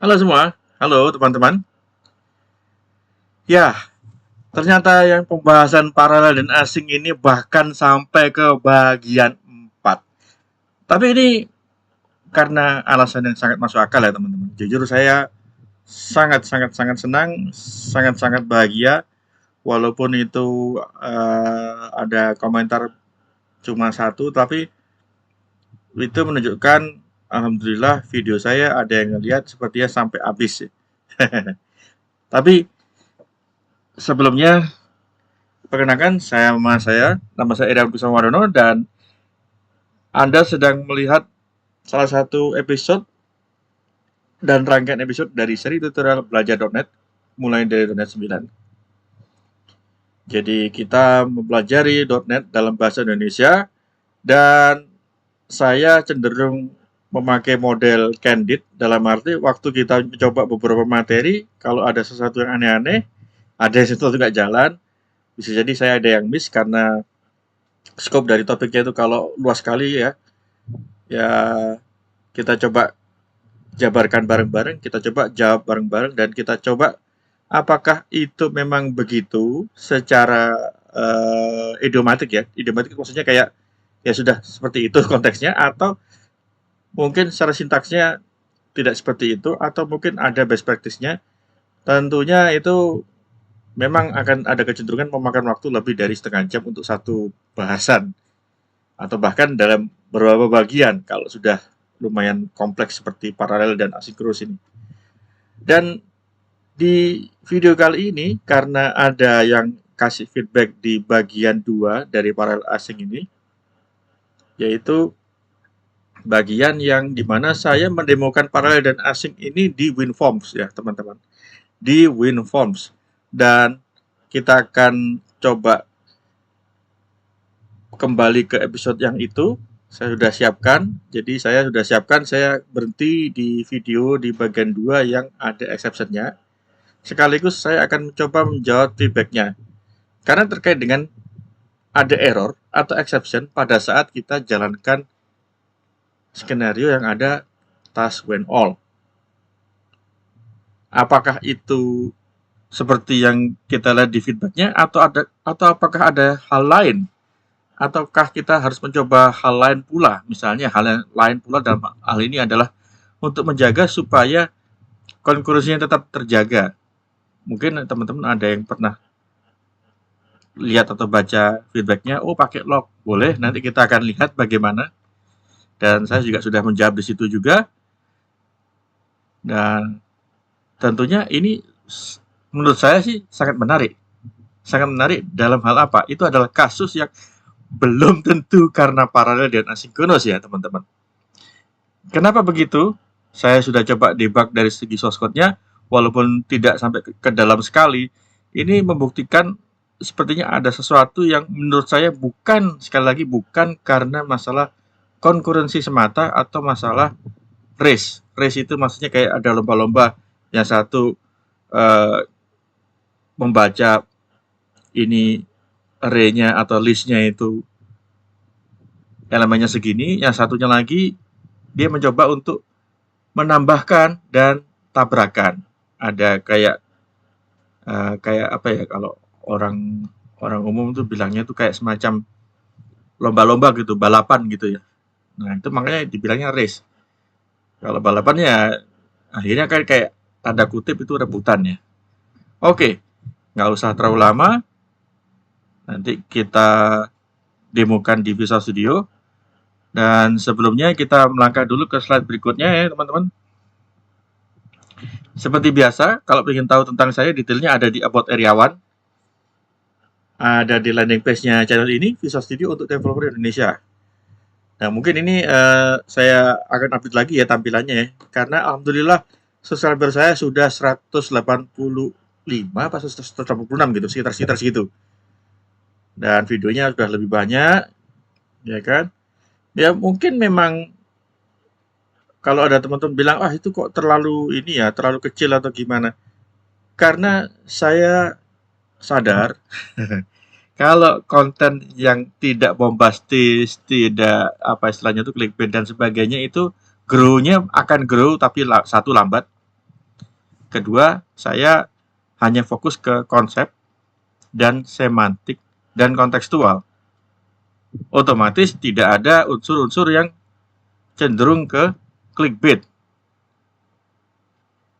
Halo semua, halo teman-teman. Ya, ternyata yang pembahasan paralel dan asing ini bahkan sampai ke bagian 4. Tapi ini karena alasan yang sangat masuk akal ya teman-teman. Jujur saya sangat senang, sangat bahagia. Walaupun itu ada komentar cuma satu, tapi itu menunjukkan alhamdulillah video saya ada yang ngelihat sepertinya sampai habis. Tapi sebelumnya perkenalkan, nama saya Irian Kusamawardono dan Anda sedang melihat salah satu episode dan rangkaian episode dari seri tutorial belajar.net mulai dari .NET 9. Jadi kita mempelajari .NET dalam bahasa Indonesia dan saya cenderung memakai model candid dalam arti waktu kita mencoba beberapa materi, kalau ada sesuatu yang aneh-aneh, ada sesuatu nggak jalan, bisa jadi saya ada yang miss karena scope dari topiknya itu kalau luas sekali ya. Ya, kita coba jabarkan bareng-bareng, kita coba jawab bareng-bareng, dan kita coba apakah itu memang begitu secara idiomatik ya. Idiomatik maksudnya kayak ya sudah seperti itu konteksnya, atau mungkin secara sintaksnya tidak seperti itu, atau mungkin ada best practice-nya. Tentunya itu memang akan ada kecenderungan memakan waktu lebih dari setengah jam untuk satu bahasan, atau bahkan dalam beberapa bagian kalau sudah lumayan kompleks seperti paralel dan asinkronus ini. Dan di video kali ini, karena ada yang kasih feedback di bagian 2 dari paralel asing ini, yaitu bagian yang dimana saya mendemokan paralel dan asing ini di WinForms ya teman-teman, di WinForms. Dan kita akan coba kembali ke episode yang itu. Saya sudah siapkan, jadi saya sudah siapkan, saya berhenti di video di bagian 2 yang ada exception-nya. Sekaligus saya akan mencoba menjawab feedback-nya. Karena terkait dengan ada error atau exception pada saat kita jalankan skenario yang ada task when all. Apakah itu seperti yang kita lihat di feedback-nya, atau apakah ada hal lain? Ataukah kita harus mencoba hal lain pula? Misalnya hal lain pula dalam hal ini adalah untuk menjaga supaya konkursinya tetap terjaga. Mungkin teman-teman ada yang pernah lihat atau baca feedbacknya, oh pakai log, boleh, nanti kita akan lihat bagaimana. Dan saya juga sudah menjawab di situ juga. Dan tentunya ini menurut saya sih sangat menarik. Sangat menarik dalam hal apa? Itu adalah kasus yang belum tentu karena paralel dan asinkronus ya teman-teman. Kenapa begitu? Saya sudah coba debug dari segi source code-nya, walaupun tidak sampai ke dalam sekali. Ini membuktikan sepertinya ada sesuatu yang menurut saya sekali lagi bukan karena masalah konkurensi semata atau masalah race. Race itu maksudnya kayak ada lomba-lomba, yang satu membaca ini array-nya atau list-nya itu elemennya segini, yang satunya lagi dia mencoba untuk menambahkan dan tabrakan. Ada kayak apa ya, kalau orang umum tuh bilangnya tuh kayak semacam lomba-lomba gitu, balapan gitu ya. Nah, itu makanya dibilangnya race. Kalau balapan ya akhirnya kan kayak tanda kutip itu rebutan ya. Oke, nggak usah terlalu lama. Nanti kita demokan di Visual Studio. Dan sebelumnya kita melangkah dulu ke slide berikutnya ya teman-teman. Seperti biasa, kalau ingin tahu tentang saya, detailnya ada di About Iriawan. Ada di landing page-nya channel ini, Visual Studio untuk developer Indonesia. Nah, mungkin ini saya akan update lagi ya tampilannya ya. Karena alhamdulillah subscriber saya sudah 185 atau 186 gitu, sekitar segitu. Dan videonya sudah lebih banyak, ya kan? Ya mungkin memang kalau ada teman-teman bilang, ah itu kok terlalu ini ya, terlalu kecil atau gimana. Karena saya sadar kalau konten yang tidak bombastis, tidak apa istilahnya itu clickbait dan sebagainya, itu grow-nya akan grow tapi satu lambat. Kedua, saya hanya fokus ke konsep dan semantik dan kontekstual. Otomatis tidak ada unsur-unsur yang cenderung ke clickbait.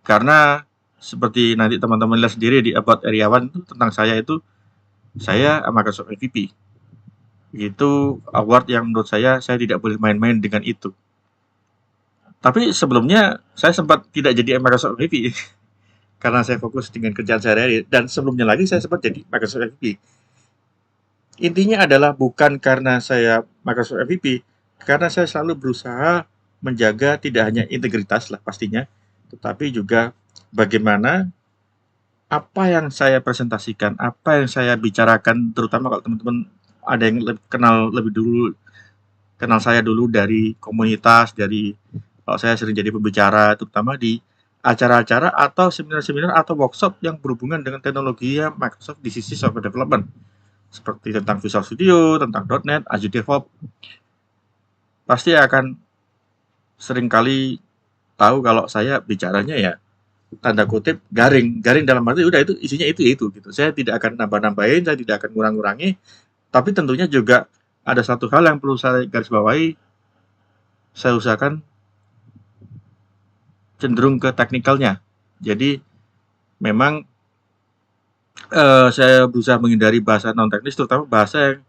Karena seperti nanti teman-teman lihat sendiri di About Area 1 itu tentang saya Microsoft MVP. Itu award yang menurut saya tidak boleh main-main dengan itu. Tapi sebelumnya saya sempat tidak jadi Microsoft MVP karena saya fokus dengan kerjaan sehari-hari, dan sebelumnya lagi saya sempat jadi Microsoft MVP. Intinya adalah bukan karena saya Microsoft MVP, karena saya selalu berusaha menjaga tidak hanya integritas lah pastinya, tetapi juga bagaimana apa yang saya presentasikan, apa yang saya bicarakan, terutama kalau teman-teman ada yang kenal saya dulu dari komunitas, kalau saya sering jadi pembicara, terutama di acara-acara atau seminar-seminar atau workshop yang berhubungan dengan teknologi Microsoft di sisi software development, seperti tentang Visual Studio, tentang .NET, Azure DevOps. Pasti akan seringkali tahu kalau saya bicaranya ya tanda kutip garing dalam arti udah itu isinya itu gitu. Saya tidak akan nambah-nambahin, saya tidak akan ngurang-ngurangi, tapi tentunya juga ada satu hal yang perlu saya garis bawahi, saya usahakan cenderung ke teknikalnya. Jadi memang saya berusaha menghindari bahasa non teknis, terutama bahasa yang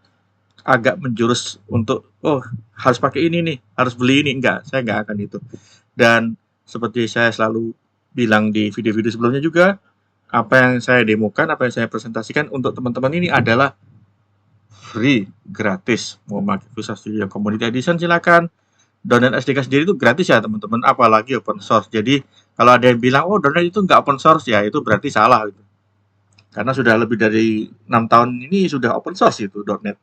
agak menjurus untuk harus pakai ini nih, harus beli ini. Enggak, saya enggak akan itu. Dan seperti saya selalu bilang di video-video sebelumnya juga, apa yang saya demokan, apa yang saya presentasikan untuk teman-teman ini adalah free, gratis. Mau pakai Visual Studio Community Edition silakan. .NET SDK sendiri itu gratis ya teman-teman, apalagi open source. Jadi kalau ada yang bilang .NET itu nggak open source, ya itu berarti salah gitu. Karena sudah lebih dari 6 tahun ini sudah open source itu .NET.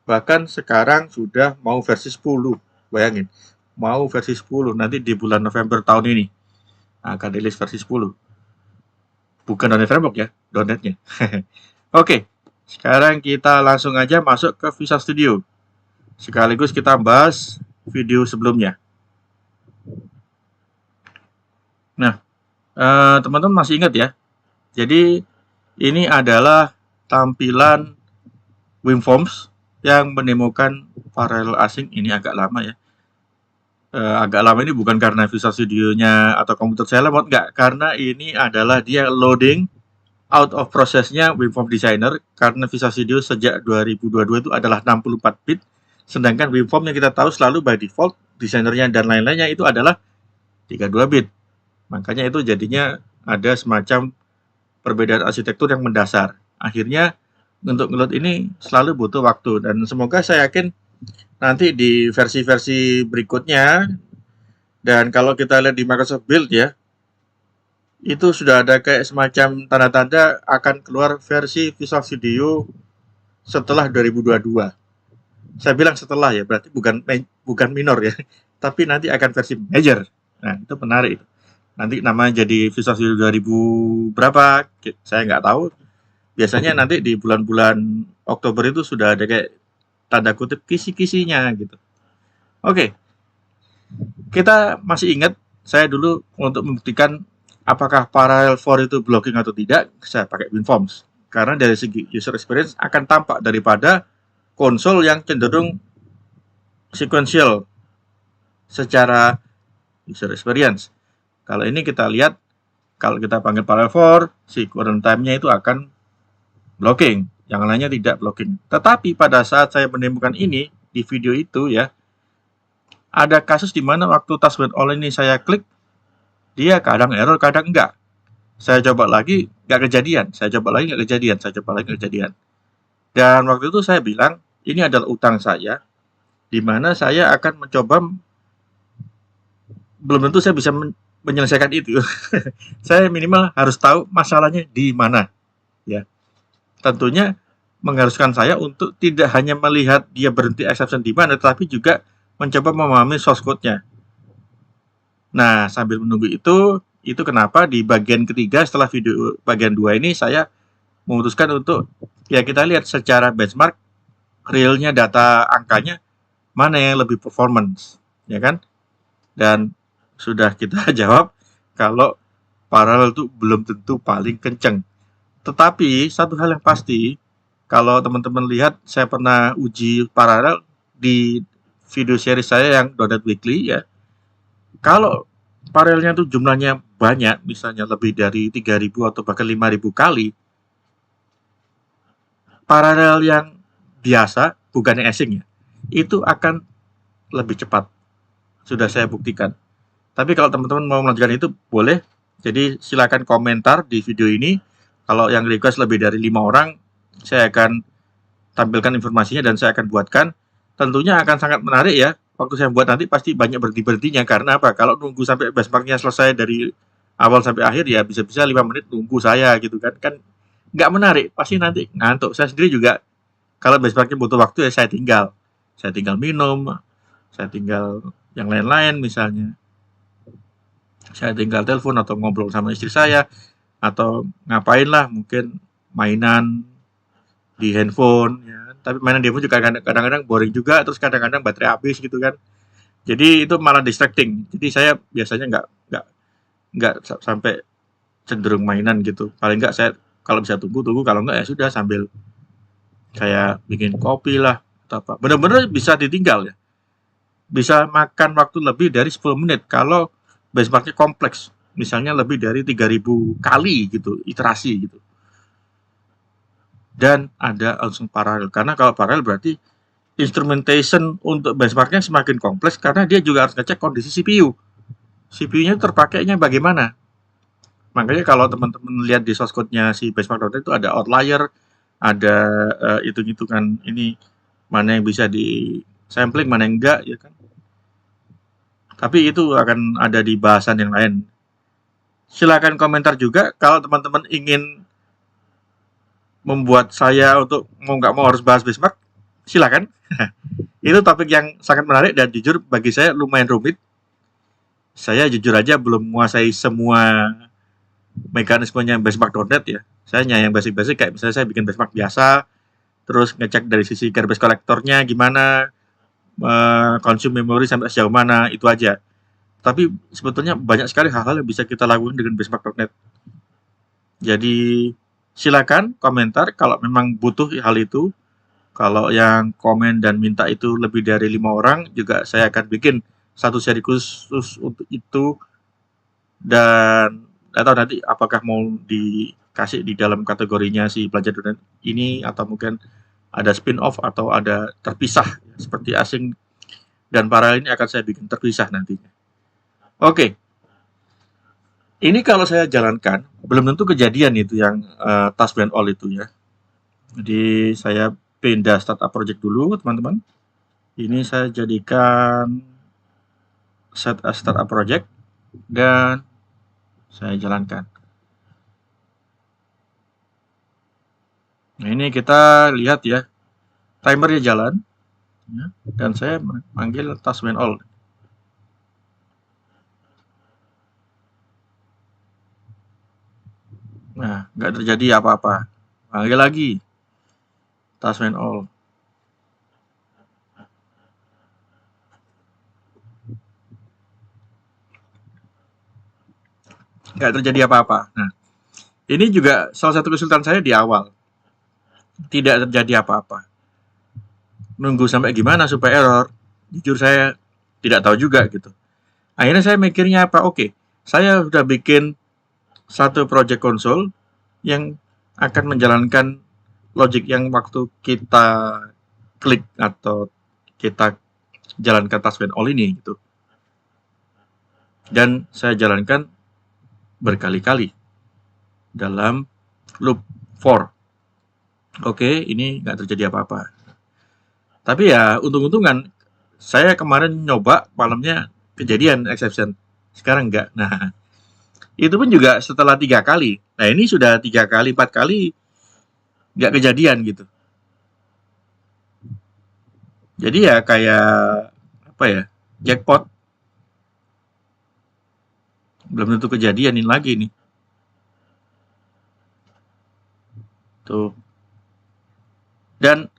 Bahkan sekarang sudah mau versi 10. Bayangin, mau versi 10 nanti di bulan November tahun ini akan rilis versi 10. Bukan .NET Framework ya, .NET-nya. Oke, sekarang kita langsung aja masuk ke Visual Studio. Sekaligus kita bahas video sebelumnya. Nah, teman-teman masih ingat ya? Jadi ini adalah tampilan WinForms yang menemukan paralel asing. Ini agak lama ya. Agak lama ini bukan karena Visual Studio-nya atau komputer saya lemot, enggak. Karena ini adalah dia loading out of process-nya WinForms Designer, karena Visual Studio sejak 2022 itu adalah 64 bit. Sedangkan WinForms yang kita tahu selalu by default, desainernya dan lain-lainnya itu adalah 32 bit. Makanya itu jadinya ada semacam perbedaan arsitektur yang mendasar. Akhirnya untuk ngeload ini selalu butuh waktu, dan semoga saya yakin nanti di versi-versi berikutnya, dan kalau kita lihat di Microsoft Build ya, itu sudah ada kayak semacam tanda-tanda akan keluar versi Visual Studio setelah 2022. Saya bilang setelah ya, berarti bukan minor ya, tapi nanti akan versi major. Nah, itu menarik. Nanti namanya jadi Visual Studio 2000 berapa, saya nggak tahu. Biasanya nanti di bulan-bulan Oktober itu sudah ada kayak tanda kutip kisi-kisinya gitu. Oke, kita masih ingat saya dulu untuk membuktikan apakah Parallel 4 itu blocking atau tidak, saya pakai WinForms. Karena dari segi user experience akan tampak daripada konsol yang cenderung sequential secara user experience. Kalau ini kita lihat, kalau kita panggil Parallel 4, si current time-nya itu akan blocking, yang lainnya tidak blocking. Tetapi pada saat saya menemukan ini di video itu ya, ada kasus di mana waktu task went all ini saya klik, dia kadang error, kadang enggak. Saya coba lagi, nggak kejadian. Saya coba lagi, nggak kejadian. Saya coba lagi, nggak kejadian. Dan waktu itu saya bilang, ini adalah utang saya, di mana saya akan mencoba, belum tentu saya bisa menyelesaikan itu. Saya minimal harus tahu masalahnya di mana. Ya, tentunya mengharuskan saya untuk tidak hanya melihat dia berhenti exception di mana, tetapi juga mencoba memahami source code-nya. Nah, sambil menunggu itu kenapa di bagian ketiga setelah video bagian 2 ini saya memutuskan untuk ya kita lihat secara benchmark realnya data angkanya mana yang lebih performance, ya kan? Dan sudah kita jawab kalau paralel itu belum tentu paling kenceng. Tetapi satu hal yang pasti, kalau teman-teman lihat, saya pernah uji paralel di video series saya yang .NET Weekly ya. Kalau paralelnya itu jumlahnya banyak, misalnya lebih dari 3.000 atau bahkan 5.000 kali, paralel yang biasa, bukan yang asing ya, itu akan lebih cepat. Sudah saya buktikan. Tapi kalau teman-teman mau melanjutkan itu, boleh. Jadi silakan komentar di video ini. Kalau yang request lebih dari 5 orang, saya akan tampilkan informasinya dan saya akan buatkan. Tentunya akan sangat menarik ya. Waktu saya buat nanti pasti banyak berhenti-berhentinya. Karena apa? Kalau nunggu sampai benchmarknya selesai dari awal sampai akhir, ya bisa-bisa 5 menit nunggu saya gitu kan. Kan nggak menarik. Pasti nanti ngantuk. Saya sendiri juga, kalau benchmarknya butuh waktu ya saya tinggal. Saya tinggal minum, saya tinggal yang lain-lain misalnya. Saya tinggal telepon atau ngobrol sama istri saya, atau ngapain lah, mungkin mainan di handphone ya. Tapi mainan di handphone juga kadang-kadang boring juga, terus kadang-kadang baterai habis gitu kan. Jadi itu malah distracting. Jadi saya biasanya nggak sampai cenderung mainan gitu. Paling nggak saya kalau bisa tunggu, kalau nggak ya sudah sambil kayak bikin kopi lah atau apa. Benar-benar bisa ditinggal ya. Bisa makan waktu lebih dari 10 menit kalau benchmarknya kompleks. Misalnya lebih dari 3.000 kali gitu, iterasi gitu. Dan ada langsung paralel. Karena kalau paralel berarti instrumentation untuk benchmarknya semakin kompleks karena dia juga harus ngecek kondisi CPU. CPU-nya terpakainya bagaimana. Makanya kalau teman-teman lihat di source code-nya si benchmark.net itu ada outlier, ada hitung-hitungan ini mana yang bisa di sampling, mana yang enggak ya kan. Tapi itu akan ada di bahasan yang lain. Silakan komentar juga kalau teman-teman ingin membuat saya untuk mau nggak mau harus bahas benchmark, silakan. Itu topik yang sangat menarik dan jujur bagi saya lumayan rumit. Saya jujur aja belum menguasai semua mekanismenya benchmark.net ya. Saya hanya yang basic-basic, kayak misalnya saya bikin benchmark biasa, terus ngecek dari sisi garbage collector-nya gimana, consume memory sampai sejauh mana, itu aja. Tapi sebetulnya banyak sekali hal-hal yang bisa kita lakukan dengan benchmark.net. Jadi silakan komentar kalau memang butuh hal itu. Kalau yang komen dan minta itu lebih dari 5 orang, juga saya akan bikin satu seri khusus untuk itu. Dan atau nanti apakah mau dikasih di dalam kategorinya si belajar.net ini, atau mungkin ada spin-off atau ada terpisah seperti asing dan paralel, ini akan saya bikin terpisah nantinya. Oke. Ini kalau saya jalankan belum tentu kejadian itu yang task ban all itu ya. Jadi saya pindah startup project dulu teman-teman. Ini saya jadikan set as startup project dan saya jalankan. Nah ini kita lihat ya, timernya jalan ya, dan saya panggil task ban all. Nah, nggak terjadi apa-apa. Panggil lagi task ban all. Nggak terjadi apa-apa. Nah, ini juga salah satu kesulitan saya di awal. Tidak terjadi apa-apa. Nunggu sampai gimana supaya error? Jujur saya tidak tahu juga gitu. Akhirnya saya mikirnya apa? Oke, saya sudah bikin satu project console yang akan menjalankan logic yang waktu kita klik atau kita jalankan task ban all ini gitu. Dan saya jalankan berkali-kali dalam loop for. Oke, ini nggak terjadi apa-apa. Tapi ya untung-untungan saya kemarin nyoba malamnya kejadian exception. Sekarang nggak. Nah, itu pun juga setelah 3 kali. Nah, ini sudah 3 kali, 4 kali nggak kejadian gitu. Jadi ya kayak apa ya, jackpot. Belum tentu kejadian ini lagi nih. Tuh. Dan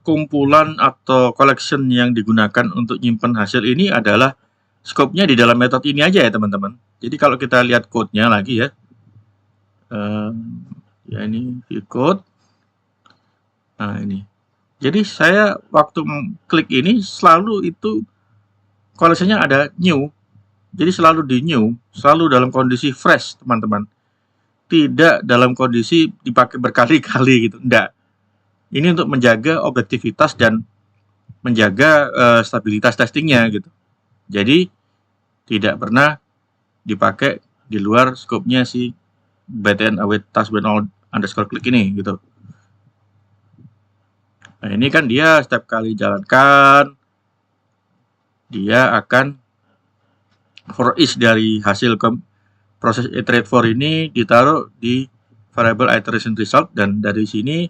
kumpulan atau collection yang digunakan untuk nyimpen hasil ini adalah scope-nya di dalam metode ini aja ya teman-teman. Jadi kalau kita lihat code-nya lagi ya, ya ini view code. Nah ini. Jadi saya waktu klik ini selalu itu koleksinya ada new. Jadi selalu di new, selalu dalam kondisi fresh teman-teman. Tidak dalam kondisi dipakai berkali-kali gitu. Enggak. Ini untuk menjaga objektivitas dan menjaga stabilitas testingnya gitu. Jadi tidak pernah dipakai di luar skopnya si btn await taskban underscore click ini gitu. Nah ini kan dia setiap kali jalankan dia akan for each dari hasil proses iterate for ini ditaruh di variable iteration result, dan dari sini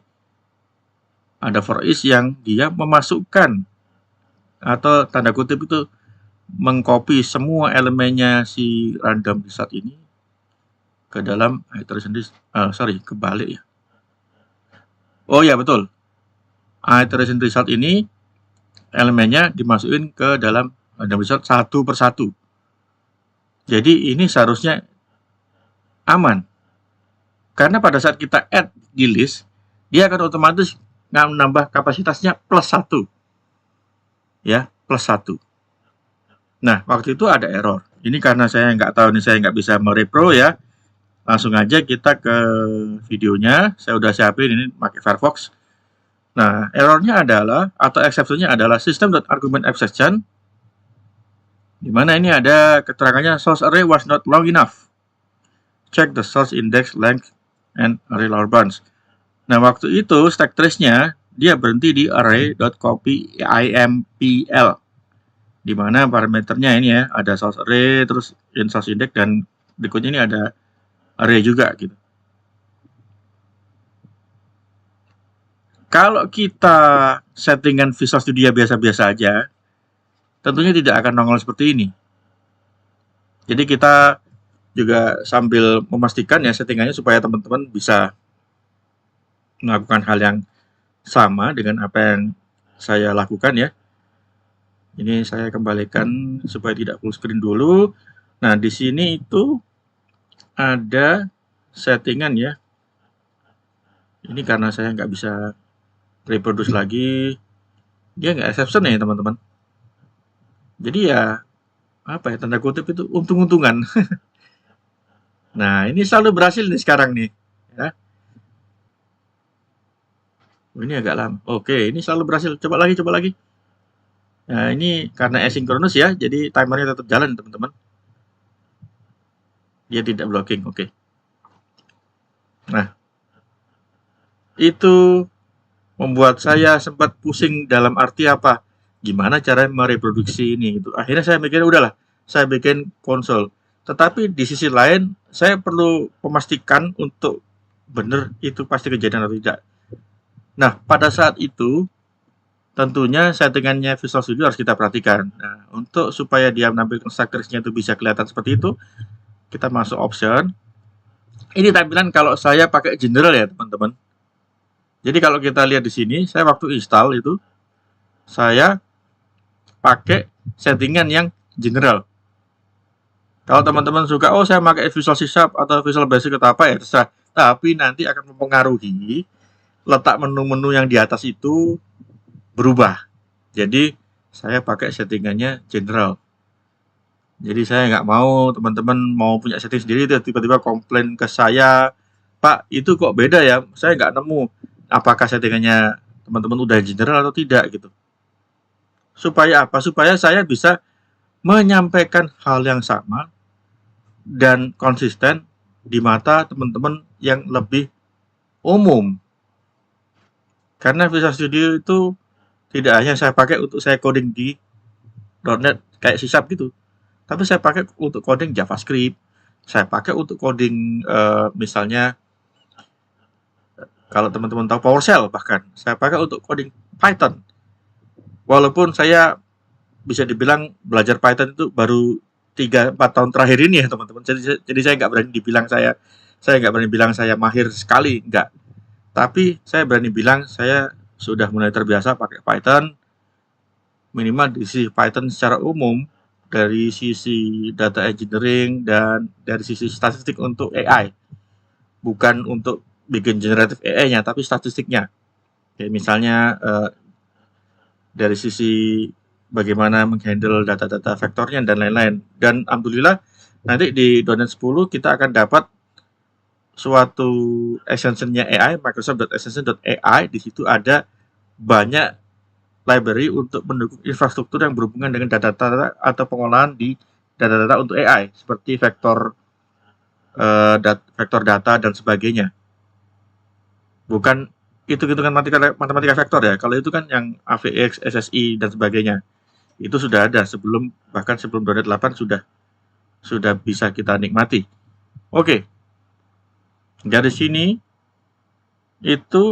ada for each yang dia memasukkan atau tanda kutip itu mengcopy semua elemennya si random result ini ke dalam iteration kebalik ya. Oh ya betul. Iteration result ini elemennya dimasukin ke dalam random result satu persatu. Jadi ini seharusnya aman. Karena pada saat kita add di list, dia akan otomatis menambah kapasitasnya plus 1. Ya, plus 1. Nah, waktu itu ada error. Ini karena saya nggak tahu, ini saya nggak bisa merepro ya. Langsung aja kita ke videonya. Saya udah siapin ini pakai Firefox. Nah, errornya adalah, atau exception-nya adalah system.argument_exception, di mana ini ada keterangannya source array was not long enough. Check the source index length and array lower bounds. Nah, waktu itu stack trace-nya dia berhenti di array.copy_impl, di mana parameternya ini ya, ada source array, terus in source index, dan berikutnya ini ada array juga gitu. Kalau kita settingan Visual Studio biasa-biasa aja, tentunya tidak akan nongol seperti ini. Jadi kita juga sambil memastikan ya settingannya supaya teman-teman bisa melakukan hal yang sama dengan apa yang saya lakukan ya. Ini saya kembalikan supaya tidak full screen dulu. Nah, di sini itu ada settingan ya. Ini karena saya nggak bisa reproduce lagi, dia nggak exception ya teman-teman. Jadi ya apa ya, tanda kutip itu untung-untungan. Nah ini selalu berhasil nih sekarang nih ya. Ini agak lama. Oke, ini selalu berhasil. Coba lagi. Nah ini karena asynchronous ya, jadi timernya tetap jalan teman-teman. Dia tidak blocking. Oke. Nah itu membuat saya sempat pusing dalam arti apa? Gimana cara mereproduksi ini gitu. Akhirnya saya mikir udahlah, saya bikin konsol. Tetapi di sisi lain saya perlu memastikan untuk benar itu pasti kejadian atau tidak. Nah, pada saat itu tentunya settingannya Visual Studio harus kita perhatikan. Nah, untuk supaya dia menampilkan structure-nya itu bisa kelihatan seperti itu, kita masuk option. Ini tampilan kalau saya pakai general ya, teman-teman. Jadi kalau kita lihat di sini, saya waktu install itu saya pakai settingan yang general. Kalau teman-teman suka, oh saya pakai Visual C# atau Visual Basic atau apa ya terserah. Tapi nanti akan mempengaruhi letak menu-menu yang di atas itu berubah. Jadi saya pakai settingannya general. Jadi saya nggak mau teman-teman mau punya setting sendiri itu tiba-tiba komplain ke saya, Pak itu kok beda ya, saya nggak nemu. Apakah settingannya teman-teman udah general atau tidak gitu. Supaya apa? Supaya saya bisa menyampaikan hal yang sama dan konsisten di mata teman-teman yang lebih umum. Karena Visual Studio itu tidak hanya saya pakai untuk saya coding di .NET kayak C# gitu, tapi saya pakai untuk coding JavaScript, saya pakai untuk coding misalnya kalau teman-teman tahu PowerShell, bahkan saya pakai untuk coding Python. Walaupun saya bisa dibilang belajar Python itu baru 3-4 tahun terakhir ini ya teman-teman. Jadi saya nggak berani dibilang saya nggak berani bilang saya mahir sekali, nggak. Tapi saya berani bilang saya sudah mulai terbiasa pakai Python. Minimal di sisi Python secara umum dari sisi data engineering dan dari sisi statistik untuk AI. Bukan untuk bikin generatif AI-nya, tapi statistiknya. Kayak misalnya dari sisi bagaimana menghandle data-data vektornya dan lain-lain. Dan alhamdulillah nanti di .NET 10 kita akan dapat suatu extension-nya AI, Microsoft.extension.ai. Di situ ada banyak library untuk mendukung infrastruktur yang berhubungan dengan data-data atau pengolahan di data-data untuk AI, seperti vektor data dan sebagainya. Bukan hitung-hitungan matematika vektor ya. Kalau itu kan yang AVX, SSI dan sebagainya. Itu sudah ada bahkan sebelum .NET 8 sudah bisa kita nikmati. Oke. Dari sini itu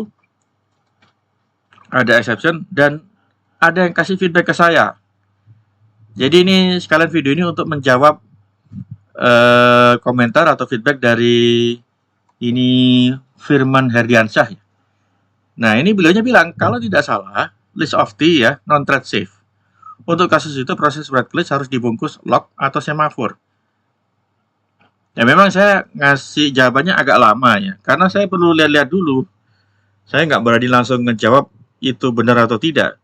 ada exception dan ada yang kasih feedback ke saya. Jadi ini sekalian video ini untuk menjawab komentar atau feedback dari ini Firman Herdiansyah. Nah, ini beliaunya bilang, kalau tidak salah, list of T ya, non-thread safe. Untuk kasus itu, proses write list harus dibungkus log atau semafor. Ya, memang saya ngasih jawabannya agak lama ya, karena saya perlu lihat-lihat dulu. Saya nggak berani langsung ngejawab itu benar atau tidak.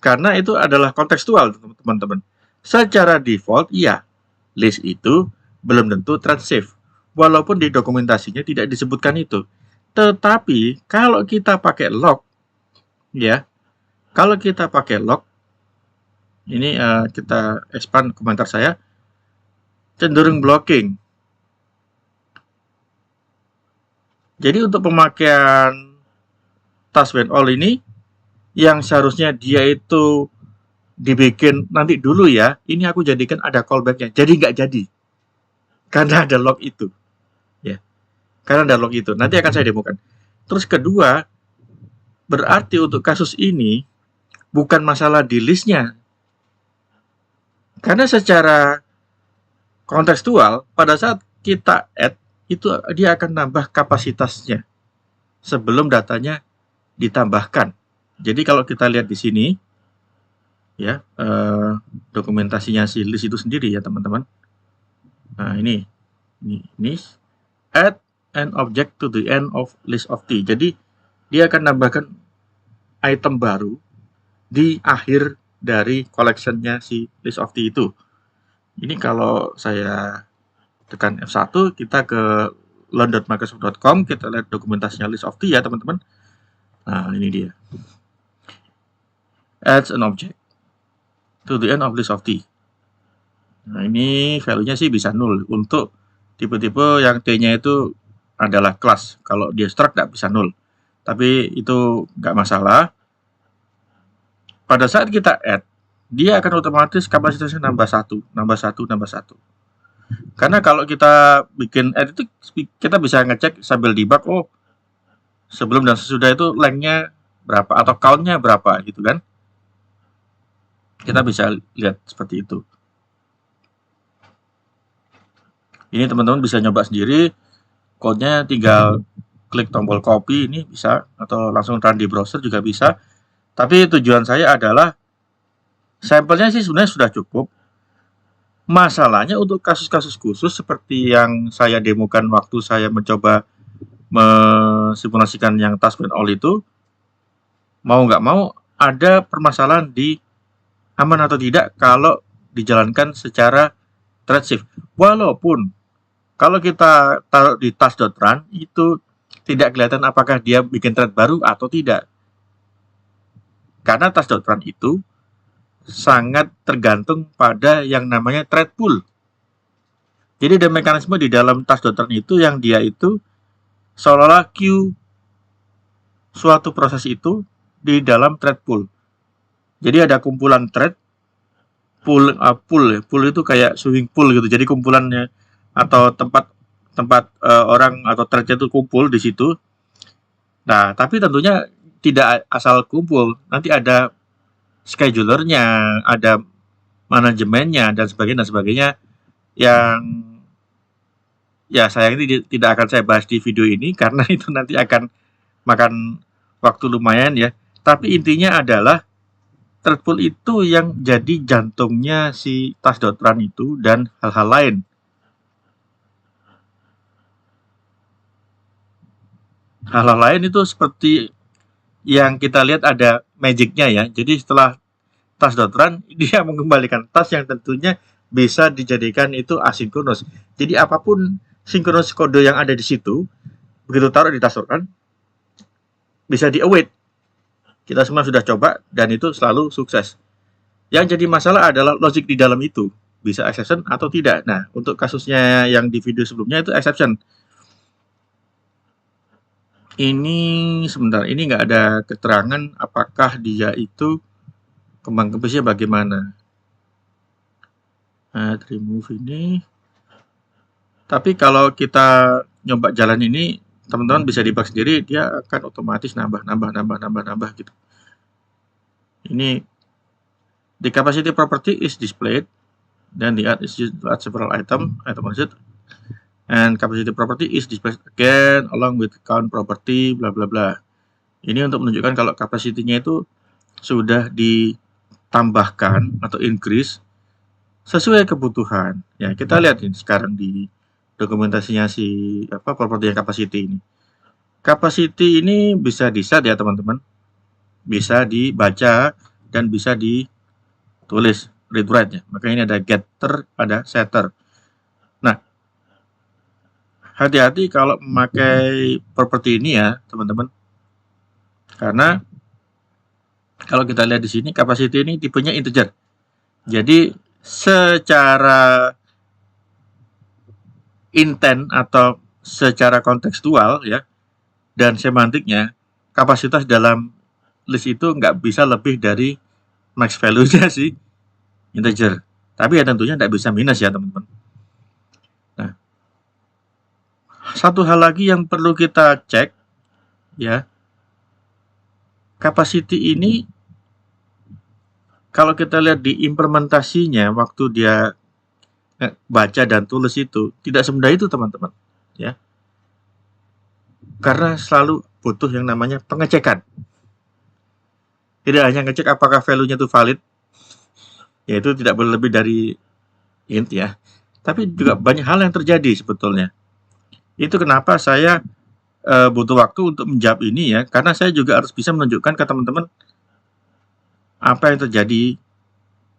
Karena itu adalah kontekstual, teman-teman. Secara default, iya, list itu belum tentu thread safe. Walaupun di dokumentasinya tidak disebutkan itu. Tetapi kalau kita pakai log, ya, kalau kita pakai log, ini kita expand komentar saya, cenderung blocking. Jadi untuk pemakaian task when all ini, yang seharusnya dia itu dibikin nanti dulu ya, ini aku jadikan ada callbacknya. Jadi nggak jadi, karena ada log itu. Karena ada log itu. Nanti akan saya demokan. Terus kedua, berarti untuk kasus ini bukan masalah di listnya. Karena secara kontekstual, pada saat kita add, itu dia akan nambah kapasitasnya sebelum datanya ditambahkan. Jadi kalau kita lihat di sini, ya dokumentasinya si list itu sendiri ya teman-teman. Nah ini add an object to the end of list of T. Jadi dia akan nambahkan item baru di akhir dari collection-nya si list of T itu. Ini kalau saya tekan F1, kita ke learn.microsoft.com, kita lihat dokumentasinya list of T ya teman-teman. Nah ini dia. Adds an object to the end of list of T. Nah ini value-nya sih bisa 0 untuk tipe-tipe yang T-nya itu adalah kelas. Kalau dia struct nggak bisa 0. Tapi itu nggak masalah. Pada saat kita add, dia akan otomatis kapasitasnya nambah 1. Karena kalau kita bikin add itu, kita bisa ngecek sambil debug, oh sebelum dan sesudah itu length-nya berapa atau count-nya berapa gitu kan. Kita bisa lihat seperti itu. Ini teman-teman bisa nyoba sendiri. Code-nya tinggal klik tombol copy, ini bisa, atau langsung run di browser juga bisa. Tapi tujuan saya adalah sampelnya sih sebenarnya sudah cukup. Masalahnya untuk kasus-kasus khusus seperti yang saya demokan waktu saya mencoba mensimulasikan yang task when all itu, mau nggak mau ada permasalahan di aman atau tidak kalau dijalankan secara thread shift. Walaupun kalau kita taruh di task.run itu tidak kelihatan apakah dia bikin thread baru atau tidak. Karena task.run itu sangat tergantung pada yang namanya thread pool. Jadi ada mekanisme di dalam task.run itu yang dia itu seolah-olah queue suatu proses itu di dalam thread pool. Jadi ada kumpulan thread, pool itu kayak swimming pool gitu. Jadi kumpulannya atau tempat orang atau threadnya itu kumpul di situ. Nah, tapi tentunya tidak asal kumpul. Nanti ada schedulernya, ada manajemennya dan sebagainya yang ya sayang ini tidak akan saya bahas di video ini karena itu nanti akan makan waktu lumayan ya. Tapi intinya adalah thread pool itu yang jadi jantungnya si task.run itu dan hal-hal lain. Hal-hal lain itu seperti yang kita lihat ada magic-nya ya. Jadi setelah task.run, dia mengembalikan task yang tentunya bisa dijadikan itu asinkronus. Jadi apapun sinkronus kode yang ada di situ, begitu taruh di task.run, bisa di-await. Kita semua sudah coba dan itu selalu sukses. Yang jadi masalah adalah logic di dalam itu. Bisa exception atau tidak. Nah, untuk kasusnya yang di video sebelumnya itu exception. Ini sebentar, ini nggak ada keterangan apakah dia itu kembang kempisnya bagaimana. Nah, remove ini. Tapi kalau kita nyoba jalan ini, teman-teman bisa debug sendiri, dia akan otomatis nambah gitu. Ini the capacity property is displayed, then the add is used to add several item exit, and capacity property is displayed again along with count property bla bla bla. Ini untuk menunjukkan kalau capacity-nya itu sudah ditambahkan atau increase sesuai kebutuhan. Ya, kita lihat ini sekarang di dokumentasinya si properti capacity ini. Capacity ini bisa di-set ya teman-teman. Bisa dibaca dan bisa ditulis read write-nya. Makanya ini ada getter, ada setter. Nah, hati-hati kalau memakai properti ini ya, teman-teman. Karena kalau kita lihat di sini capacity ini tipenya integer. Jadi secara intent atau secara kontekstual ya dan semantiknya, kapasitas dalam list itu nggak bisa lebih dari max value-nya sih integer. Tapi ya tentunya nggak bisa minus ya teman-teman. Nah, satu hal lagi yang perlu kita cek ya, capacity ini kalau kita lihat di implementasinya waktu dia baca dan tulis itu tidak semudah itu teman-teman ya, karena selalu butuh yang namanya pengecekan. Tidak hanya ngecek apakah value-nya itu valid, yaitu tidak boleh lebih dari int ya, tapi juga banyak hal yang terjadi sebetulnya. Itu kenapa saya butuh waktu untuk menjawab ini ya, karena saya juga harus bisa menunjukkan ke teman-teman apa yang terjadi.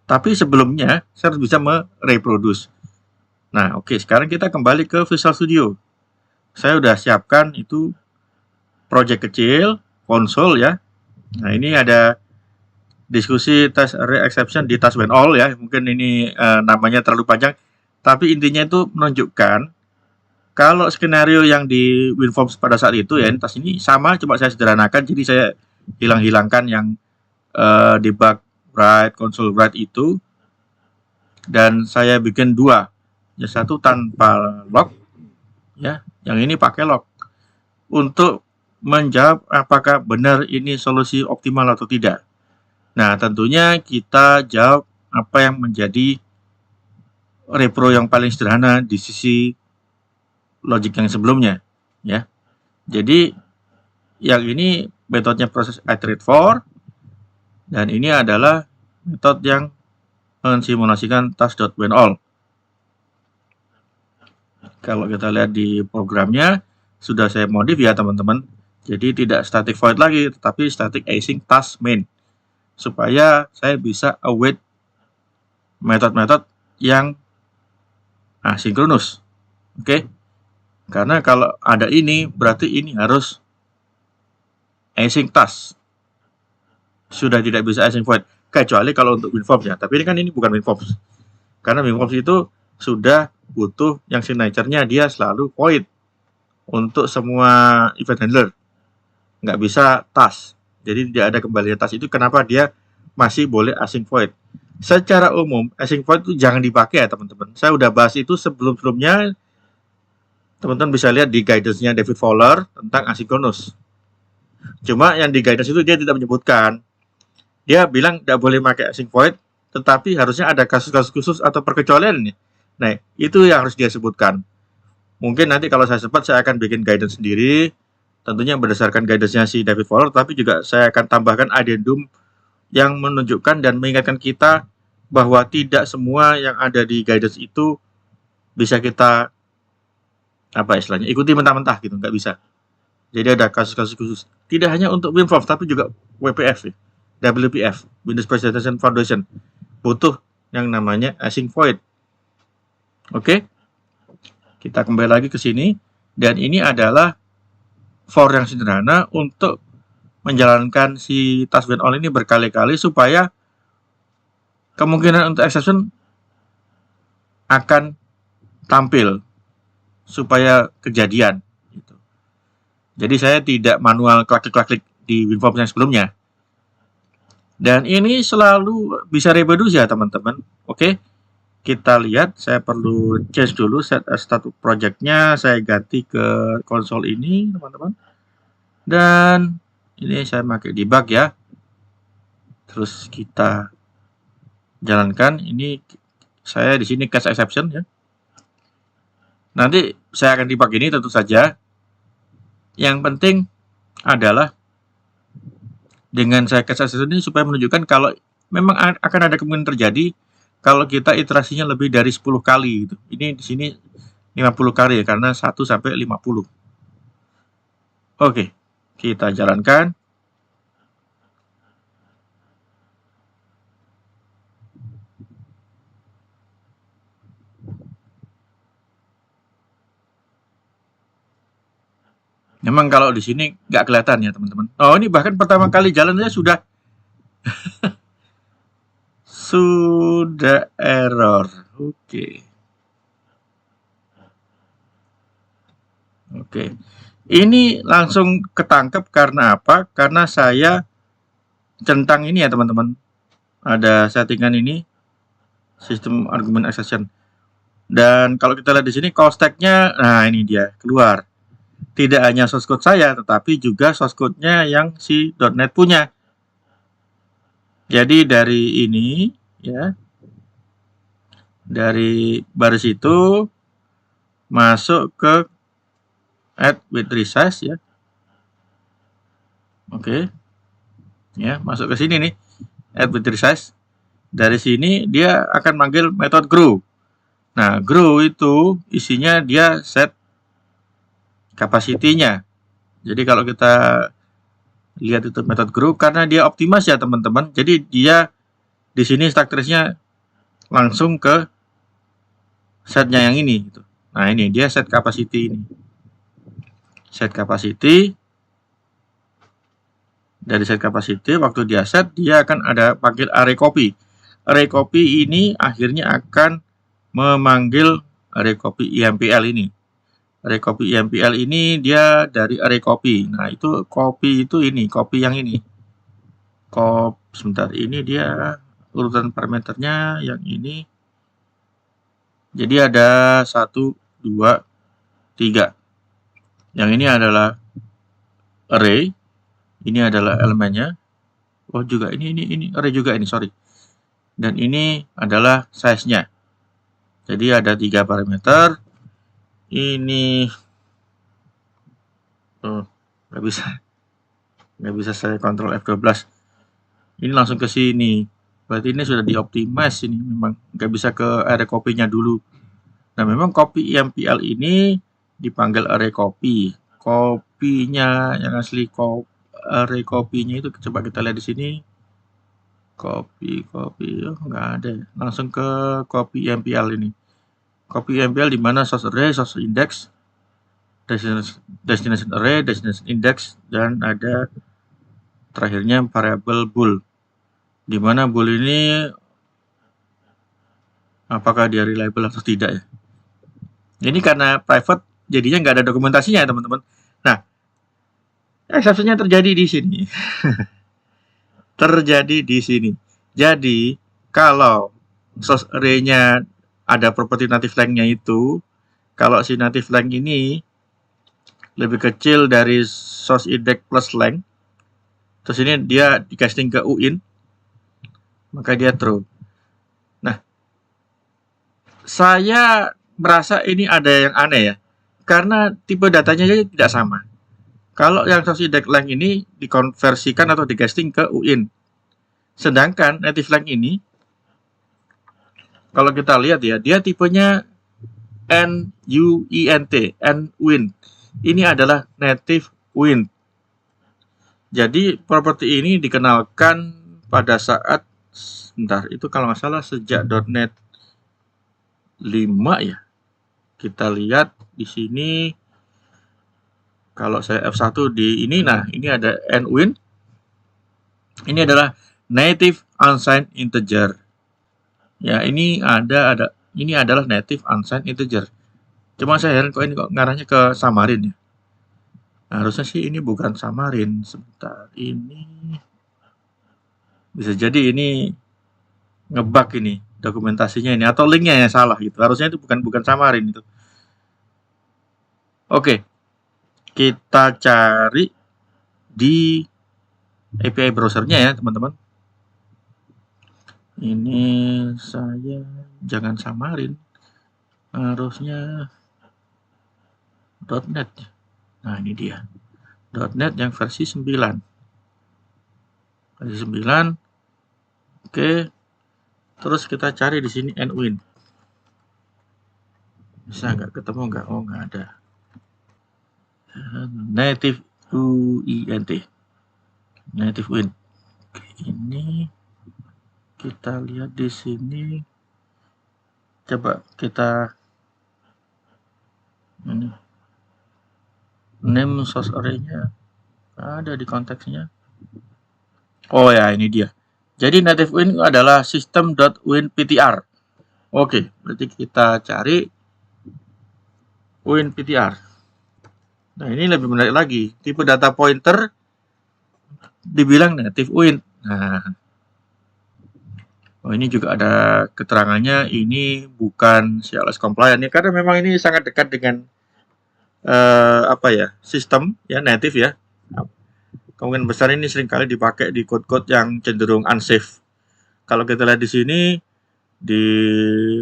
Tapi sebelumnya saya harus bisa mereproduce. Nah, oke, sekarang kita kembali ke Visual Studio. Saya udah siapkan itu project kecil, konsol ya. Nah, ini ada diskusi test array exception di task when all ya. Mungkin ini namanya terlalu panjang, tapi intinya itu menunjukkan kalau skenario yang di WinForms pada saat itu ya, tas ini sama, cuma saya sederhanakan, jadi saya hilangkan yang debug write, console write itu, dan saya bikin dua, ya satu tanpa log, ya, yang ini pakai log, untuk menjawab apakah benar ini solusi optimal atau tidak. Nah, tentunya kita jawab apa yang menjadi repro yang paling sederhana di sisi logik yang sebelumnya, ya. Jadi yang ini metodenya proses iterate for, dan ini adalah metode yang mensimulasikan task.whenAll. Kalau kita lihat di programnya sudah saya modif ya teman-teman. Jadi tidak static void lagi, tetapi static async task main, supaya saya bisa await metode-metode yang asinkronus. Oke. Karena kalau ada ini berarti ini harus async task. Sudah tidak bisa async void, kecuali kalau untuk WinForms ya. Tapi ini kan ini bukan WinForms. Karena WinForms itu sudah butuh yang signature-nya dia selalu void untuk semua event handler. Nggak bisa task. Jadi tidak ada kembalian task itu. Kenapa dia masih boleh async void? Secara umum async void itu jangan dipakai ya teman-teman. Saya udah bahas itu sebelum-sebelumnya. Teman-teman bisa lihat di guidance-nya David Fowler tentang asynchronous. Cuma yang di guidance itu dia tidak menyebutkan. Dia bilang tidak boleh pakai async void, tetapi harusnya ada kasus-kasus khusus atau perkecualian. Nah, itu yang harus dia sebutkan. Mungkin nanti kalau saya sempat, saya akan bikin guidance sendiri, tentunya berdasarkan guidance-nya si David Fowler, tapi juga saya akan tambahkan addendum yang menunjukkan dan mengingatkan kita bahwa tidak semua yang ada di guidance itu bisa kita ikuti mentah-mentah gitu, nggak bisa. Jadi ada kasus-kasus khusus. Tidak hanya untuk WinForms tapi juga WPF, WPF, Windows Presentation Foundation, butuh yang namanya async void. Oke, kita kembali lagi ke sini, dan ini adalah for yang sederhana untuk menjalankan si task when all ini berkali-kali supaya kemungkinan untuk exception akan tampil supaya kejadian gitu. Jadi saya tidak manual klik-klik di WinForms yang sebelumnya. Dan ini selalu bisa reproduce ya teman-teman. Oke, kita lihat, saya perlu change dulu set as status project-nya, saya ganti ke konsol ini teman-teman. Dan ini saya pakai debug ya. Terus kita jalankan. Ini saya di sini catch exception ya. Nanti saya akan debug ini tentu saja. Yang penting adalah dengan saya catch exception ini supaya menunjukkan kalau memang akan ada kemungkinan terjadi kalau kita iterasinya lebih dari 10 kali gitu. Ini di sini 50 kali ya, karena 1 sampai 50. Oke, kita jalankan. Memang kalau di sini nggak kelihatan ya teman-teman. Oh, ini bahkan pertama kali jalannya sudah sudah error. Oke. Oke. Ini langsung ketangkep karena apa? Karena saya centang ini ya teman-teman. Ada settingan ini, sistem argument accession. Dan kalau kita lihat di sini call stack-nya, nah ini dia keluar. Tidak hanya source code saya, tetapi juga source code-nya yang si .NET punya. Jadi dari ini ya, dari baris itu masuk ke add with resize ya. Oke. Ya, masuk ke sini nih. Add with resize. Dari sini dia akan manggil metode grow. Nah, grow itu isinya dia set capacity-nya. Jadi kalau kita lihat itu metode grow, karena dia optimize ya teman-teman. Jadi dia di sini stack trace-nya langsung ke setnya yang ini gitu. Nah, ini dia set capacity ini. Set capacity. Dari set capacity, waktu dia set, dia akan ada panggil array copy. Array copy ini akhirnya akan memanggil array copy IMPL ini. Array copy IMPL ini dia dari array copy. Nah, itu copy itu ini, copy yang ini. Sebentar, ini dia urutan parameternya yang ini. Jadi ada 1, 2, 3. Yang ini adalah array. Ini adalah elemennya. Oh, juga ini array juga ini, sorry. Dan ini adalah size-nya. Jadi ada 3 parameter. Ini nggak bisa saya kontrol F12. Ini langsung ke sini. Berarti ini sudah dioptimize, ini memang nggak bisa ke array copy-nya dulu. Nah, memang copy IMPL ini dipanggil array copy. Copy-nya yang asli array copy-nya itu coba kita lihat di sini. Copy nggak ada. Langsung ke copy IMPL ini. Copy IMPL di mana source array, source index, destination array, destination index, dan ada terakhirnya variable bool. Di mana bool ini apakah dia reliable atau tidak ya? Ini karena private, jadinya nggak ada dokumentasinya ya teman-teman. Nah, exception-nya terjadi di sini. Terjadi di sini. Jadi, kalau source array-nya ada properti native length-nya itu, kalau si native length ini lebih kecil dari source index plus length, terus ini dia di casting ke uin, maka dia true. Nah, saya merasa ini ada yang aneh ya, karena tipe datanya jadi tidak sama. Kalau yang source index length ini dikonversikan atau di casting ke uin, Sedangkan native lang ini, kalau kita lihat ya, dia tipenya NUINT, NWINT. Ini adalah native WINT. Jadi properti ini dikenalkan pada saat, sebentar, itu kalau nggak salah sejak .NET 5 ya. Kita lihat di sini, kalau saya F1 di ini, nah ini ada NWINT. Ini adalah native unsigned integer. Ya, ini ini adalah native unsigned integer. Cuma saya heran kok ini kok ngarahnya ke Xamarin ya. Nah, harusnya sih ini bukan Xamarin. Sebentar, ini bisa jadi ini ngebug ini dokumentasinya ini, atau linknya yang salah gitu. Harusnya itu bukan Xamarin itu. Oke, kita cari di API browsernya ya teman-teman. Ini saya jangan Xamarin, harusnya .NET. Nah ini dia .NET yang versi 9. Versi 9. Oke. Terus kita cari di sini NWINT. Bisa nggak ketemu nggak? Oh nggak ada. Native UINT. Native WINT. Oke, ini kita lihat di sini. Coba kita ini name source array-nya ada di konteksnya. Oh ya, ini dia. Jadi native WINT adalah system.winptr. Oke, berarti kita cari winptr. Nah, ini lebih menarik lagi. Tipe data pointer dibilang native WINT. Nah, oh, ini juga ada keterangannya. Ini bukan CLS compliant ya, karena memang ini sangat dekat dengan sistem ya, native ya. Kemungkinan besar ini seringkali dipakai di code-code yang cenderung unsafe. Kalau kita lihat di sini,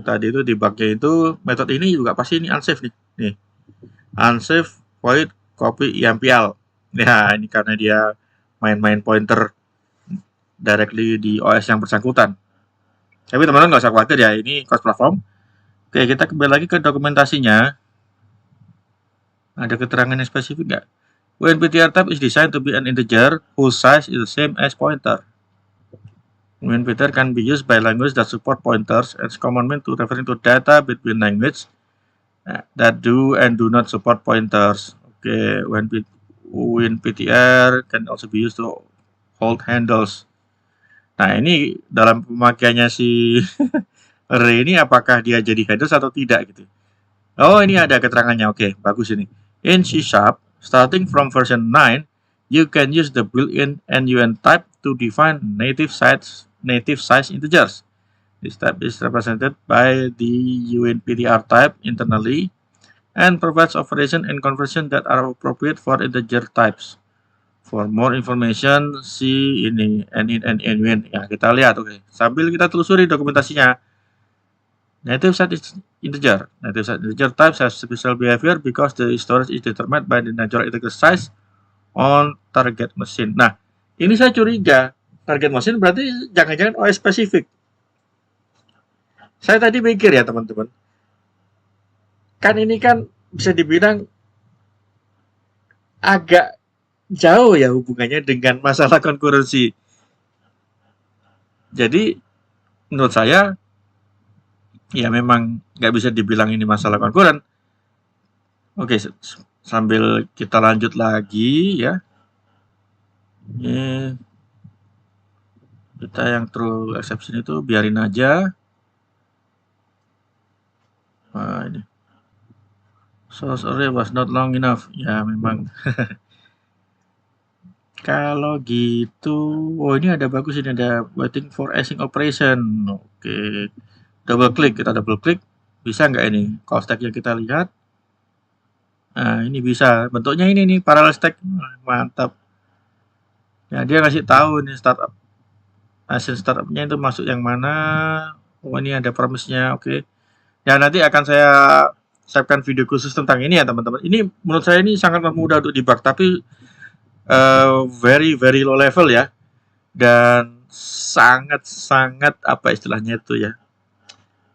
tadi itu di bugnya itu, metode ini juga pasti ini unsafe nih. Unsafe void copy IMPL. Ya, ini karena dia main-main pointer directly di OS yang bersangkutan. Tapi teman-teman nggak usah khawatir ya, ini cross platform. Oke, kita kembali lagi ke dokumentasinya. Ada keterangan yang spesifik nggak? WinPTR type is designed to be an integer whose size is the same as pointer. WinPTR can be used by language that support pointers as common mean to referring to data between language that do and do not support pointers. Okay, WinPTR can also be used to hold handles. Nah, ini dalam pemakaiannya si array ini, apakah dia jadi handles atau tidak gitu. Oh, ini ada keterangannya. Oke, bagus ini. In C#, starting from version 9, you can use the built-in NUINT type to define native size integers. This type is represented by the UNPTR type internally and provides operation and conversion that are appropriate for integer types. For more information, see ini NUINT. Ya, kita lihat. Oke, sambil kita telusuri dokumentasinya. Native size integer. Native size integer types has special behavior because the storage is determined by the natural integer size on target machine. Nah, ini saya curiga. Target machine berarti jangan-jangan OS spesifik. Saya tadi mikir ya teman-teman. Kan ini kan bisa dibilang agak jauh ya hubungannya dengan masalah konkurensi. Jadi menurut saya ya memang nggak bisa dibilang ini masalah konkuren. Oke, sambil kita lanjut lagi ya. Ini kita yang true exception itu biarin aja. Nah, ini source array was not long enough. Ya memang. Kalau gitu, oh ini ada bagus, ini ada waiting for async operation. Oke, double klik, kita double klik, bisa nggak ini call stack yang kita lihat? Nah ini bisa, bentuknya ini nih parallel stack, mantap. Ya dia ngasih tahu nih startup, hasil startupnya itu masuk yang mana. Oh ini ada promise-nya, oke. Ya nanti akan saya siapkan video khusus tentang ini ya teman-teman. Ini menurut saya ini sangat mudah untuk debug, tapi very low level ya, dan sangat-sangat apa istilahnya itu ya,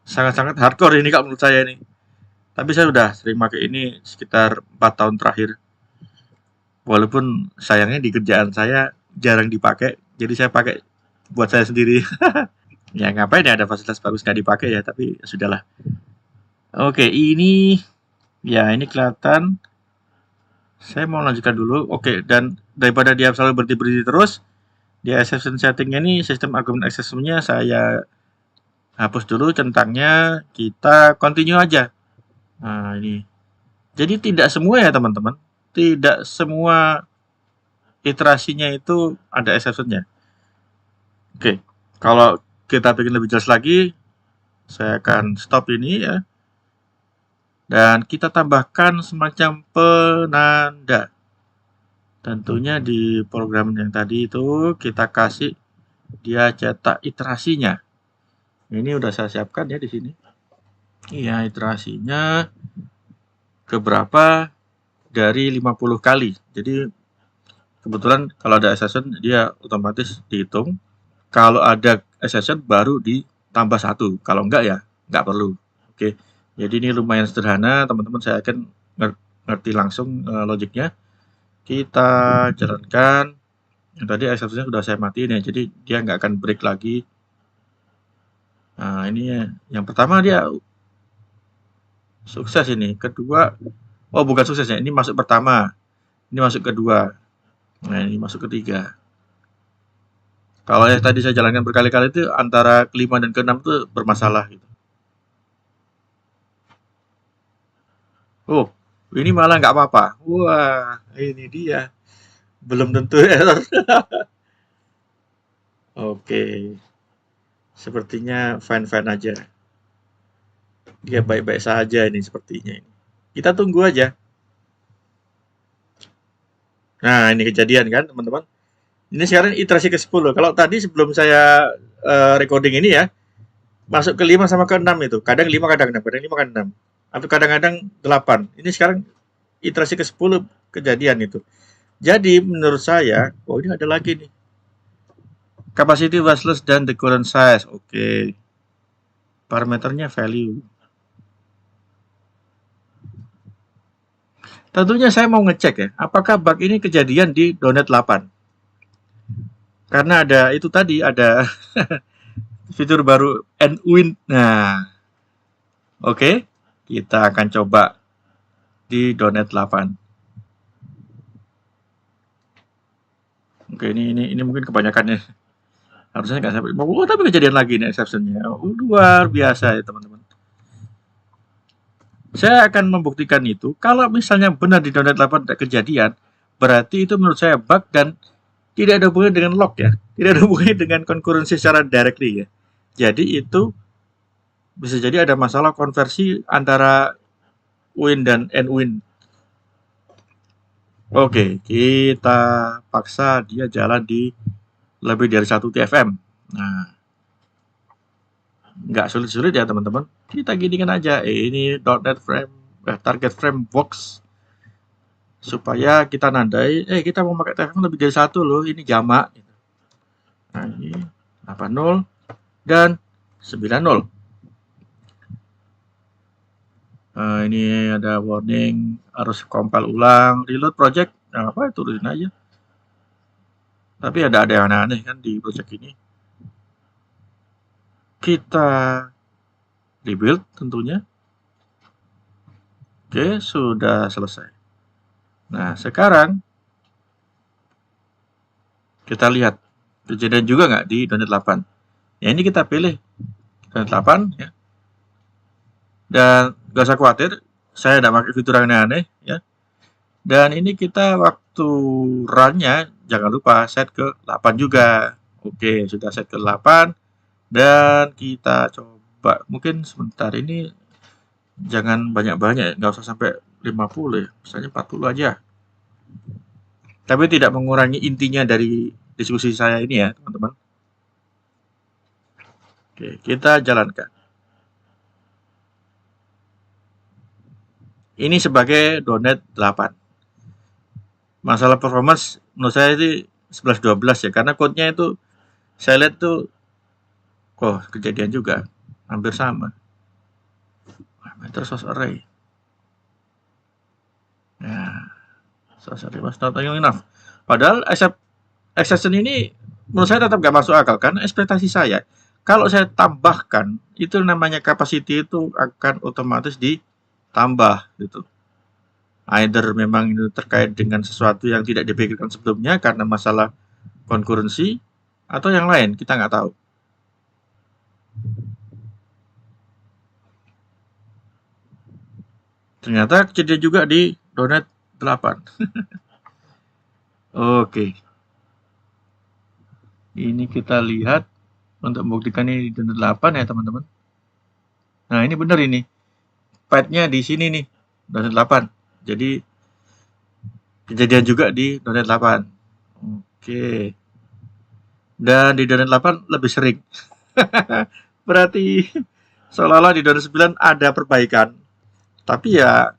sangat-sangat hardcore ini kalau menurut saya ini. Tapi saya udah sering pakai ini sekitar 4 tahun terakhir. Walaupun sayangnya di kerjaan saya jarang dipakai, jadi saya pakai buat saya sendiri. Ya ngapain ya ada fasilitas bagus nggak dipakai ya, tapi ya sudahlah. Oke, ini ya ini kelihatan. Saya mau lanjutkan dulu. Oke, dan daripada dia selalu berhenti-berhenti terus, di exception settingnya ini sistem argumen exceptionnya saya hapus dulu centangnya, kita continue aja. Nah, ini. Jadi tidak semua ya teman-teman, tidak semua iterasinya itu ada exceptionnya. Oke, kalau kita bikin lebih jelas lagi, saya akan stop ini ya. Dan kita tambahkan semacam penanda. Tentunya di program yang tadi itu kita kasih dia cetak iterasinya. Ini udah saya siapkan ya di sini. Iya, iterasinya keberapa dari 50 kali. Jadi kebetulan kalau ada exception dia otomatis dihitung. Kalau ada exception baru ditambah 1. Kalau enggak ya enggak perlu. Oke. Jadi ini lumayan sederhana, teman-teman saya akan ngerti langsung logiknya. Kita jalankan. Yang tadi exception sudah saya matiin ya, jadi dia nggak akan break lagi. Nah, ini ya. Yang pertama dia sukses ini. Kedua, oh bukan sukses ya, ini masuk pertama. Ini masuk kedua. Nah, ini masuk ketiga. Kalau yang tadi saya jalankan berkali-kali itu antara kelima dan keenam itu bermasalah gitu. Oh, ini malah nggak apa-apa. Wah, ini dia. Belum tentu error. Oke. Sepertinya fine-fine aja. Dia baik-baik saja ini sepertinya. Kita tunggu aja. Nah, ini kejadian kan, teman-teman. Ini sekarang iterasi ke-10. Kalau tadi sebelum saya recording ini ya, masuk ke 5 sama ke 6 itu. Kadang 5, kadang 6, kadang 5, kadang 6. Atau kadang-kadang 8. Ini sekarang iterasi ke-10 kejadian itu. Jadi menurut saya, oh ini ada lagi nih. Capacity was less than the current size. Oke. Parameternya value. Tentunya saya mau ngecek ya, apakah bug ini kejadian di .NET 8. Karena ada itu tadi, ada fitur baru NWin. Nah, oke, kita akan coba di .NET 8. Oke, ini mungkin kebanyakan ya. Harusnya nggak sampai. Oh, tapi kejadian lagi nih exception-nya. Oh, luar biasa ya teman-teman. Saya akan membuktikan itu. Kalau misalnya benar di .NET 8 ada kejadian, berarti itu menurut saya bug dan tidak ada hubungannya dengan log ya. Tidak ada hubungannya dengan concurrency secara directly ya. Jadi itu bisa jadi ada masalah konversi antara win dan nwin. Oke, kita paksa dia jalan di lebih dari 1 TFM. Nah, nggak sulit-sulit ya teman-teman. Kita ginikan aja. Ini .NET frame, target frame box supaya kita nandai. Kita mau pakai TFM lebih dari 1 loh. Ini jamak. Nah, ini 80 dan 90. Ini ada warning harus compile ulang, reload project. Nah, apa turunin aja. Tapi ada yang aneh-aneh kan di project ini. Kita rebuild tentunya. Oke, sudah selesai. Nah, sekarang kita lihat kejadian juga nggak di .NET 8. Ya, ini kita pilih .NET 8 ya. Dan gak usah khawatir, saya tidak pakai fitur yang aneh-aneh ya. Dan ini kita waktu run-nya jangan lupa set ke 8 juga. Oke, sudah set ke 8 dan kita coba mungkin sebentar ini jangan banyak-banyak, nggak usah sampai 50 ya, misalnya 40 aja. Tapi tidak mengurangi intinya dari diskusi saya ini ya, teman-teman. Oke, kita jalankan. Ini sebagai .NET 8. Masalah performance menurut saya itu 11-12 ya, karena code-nya itu Saya lihat tuh, oh kejadian juga, hampir sama. Parameter source array. Ya, source array was not enough. Padahal exception ini menurut saya tetap nggak masuk akal karena ekspektasi saya kalau saya tambahkan itu namanya capacity itu akan otomatis ditambah gitu. Either memang itu terkait dengan sesuatu yang tidak dipikirkan sebelumnya karena masalah concurrency atau yang lain kita nggak tahu. Ternyata kejadian juga di .NET 8. Oke. Ini kita lihat untuk membuktikan ini di .NET 8 ya teman-teman. Nah ini benar ini. Path-nya di sini nih. .NET 8. Jadi kejadian juga di .NET 8. Oke. Dan di .NET 8 lebih sering. Berarti seolah-olah di .NET 9 ada perbaikan. Tapi ya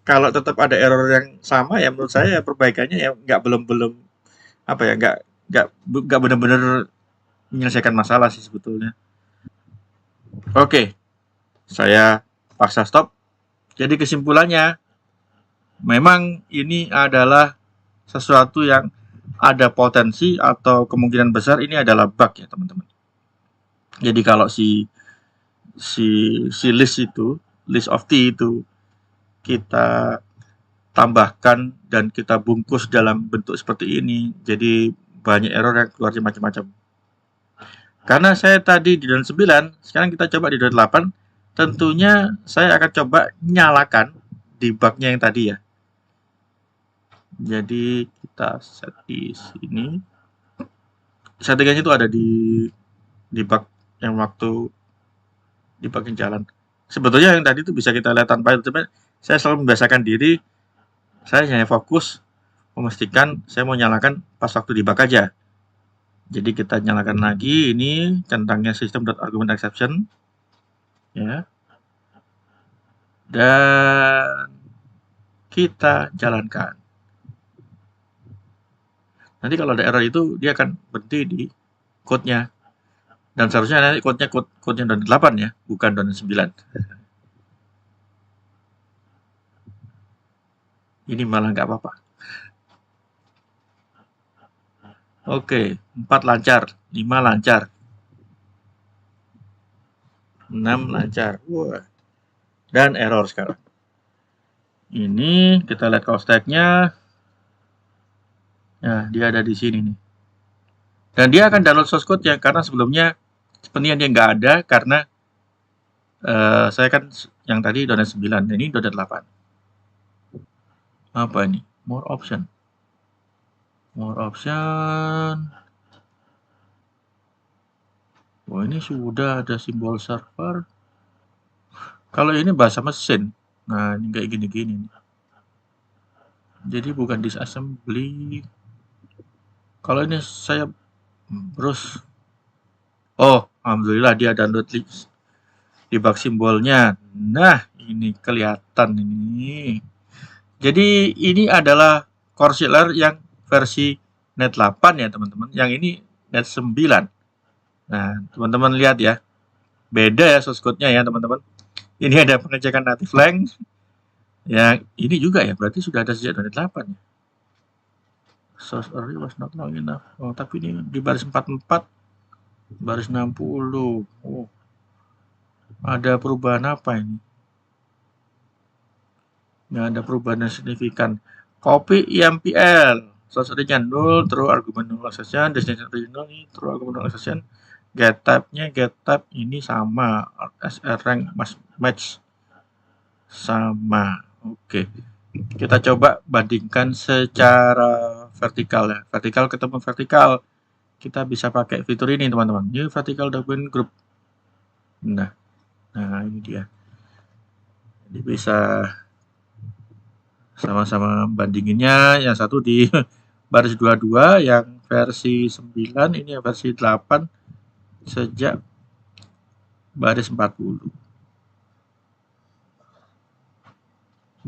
kalau tetap ada error yang sama ya menurut saya perbaikannya ya nggak belum apa ya nggak benar-benar menyelesaikan masalah sih sebetulnya. Oke, saya paksa stop. Jadi kesimpulannya memang ini adalah sesuatu yang ada potensi atau kemungkinan besar ini adalah bug ya teman-teman. Jadi kalau si list of t itu kita tambahkan dan kita bungkus dalam bentuk seperti ini, jadi banyak error yang keluar macam-macam. Karena saya tadi di .NET 9, sekarang kita coba di .NET 8, tentunya saya akan coba nyalakan debugnya yang tadi ya. Jadi kita set di sini. Settingannya itu ada di debug yang waktu debug yang jalan. Sebetulnya yang tadi itu bisa kita lihat tanpa itu, tapi saya selalu membiasakan diri. Saya hanya fokus memastikan saya mau nyalakan pas waktu debug aja. Jadi kita nyalakan lagi ini centangnya system.argument_exception ya. Dan kita jalankan. Nanti kalau ada error itu dia akan berhenti di code-nya. Dan seharusnya nanti code-nya .NET 8 ya, bukan .NET 9. Ini malah nggak apa-apa. Oke, 4 lancar, 5 lancar, 6 lancar. Wah. Dan error sekarang. Ini kita lihat call stack-nya. Nah, dia ada di sini nih. Dan dia akan download source code ya, karena sebelumnya sepertinya dia nggak ada karena saya kan yang tadi .NET 9, ini .NET 8. Apa ini? More option. More option. Oh, ini sudah ada simbol server. Kalau ini bahasa mesin. Nah, ini kayak gini-gini. Jadi bukan disassembly. Kalau ini saya terus. Oh, alhamdulillah dia download debug simbolnya. Nah, ini kelihatan ini. Jadi ini adalah Core yang versi .NET 8 ya teman-teman. Yang ini .NET 9. Nah, teman-teman lihat ya. Beda ya source code-nya ya teman-teman. Ini ada pengecekan native lang. Ya, ini juga ya. Berarti sudah ada sejak .NET 8 ya. Source array was not long enough. Oh, tapi ini di baris 44, baris 60. Oh. Ada perubahan apa ini? Nggak ada perubahan yang signifikan. Copy IMPL. Source array-nya 0, throw argument 0 accession, destination original ini throw argument 0 accession. Get type-nya get type ini sama. SR rank match sama. Oke. Kita coba bandingkan secara vertikal ya. Vertikal ketemu vertikal. Kita bisa pakai fitur ini teman-teman. New vertical document group. Nah ini dia. Jadi bisa sama-sama bandinginnya. Yang satu di baris 22, yang versi 9, ini yang versi 8 sejak baris 40.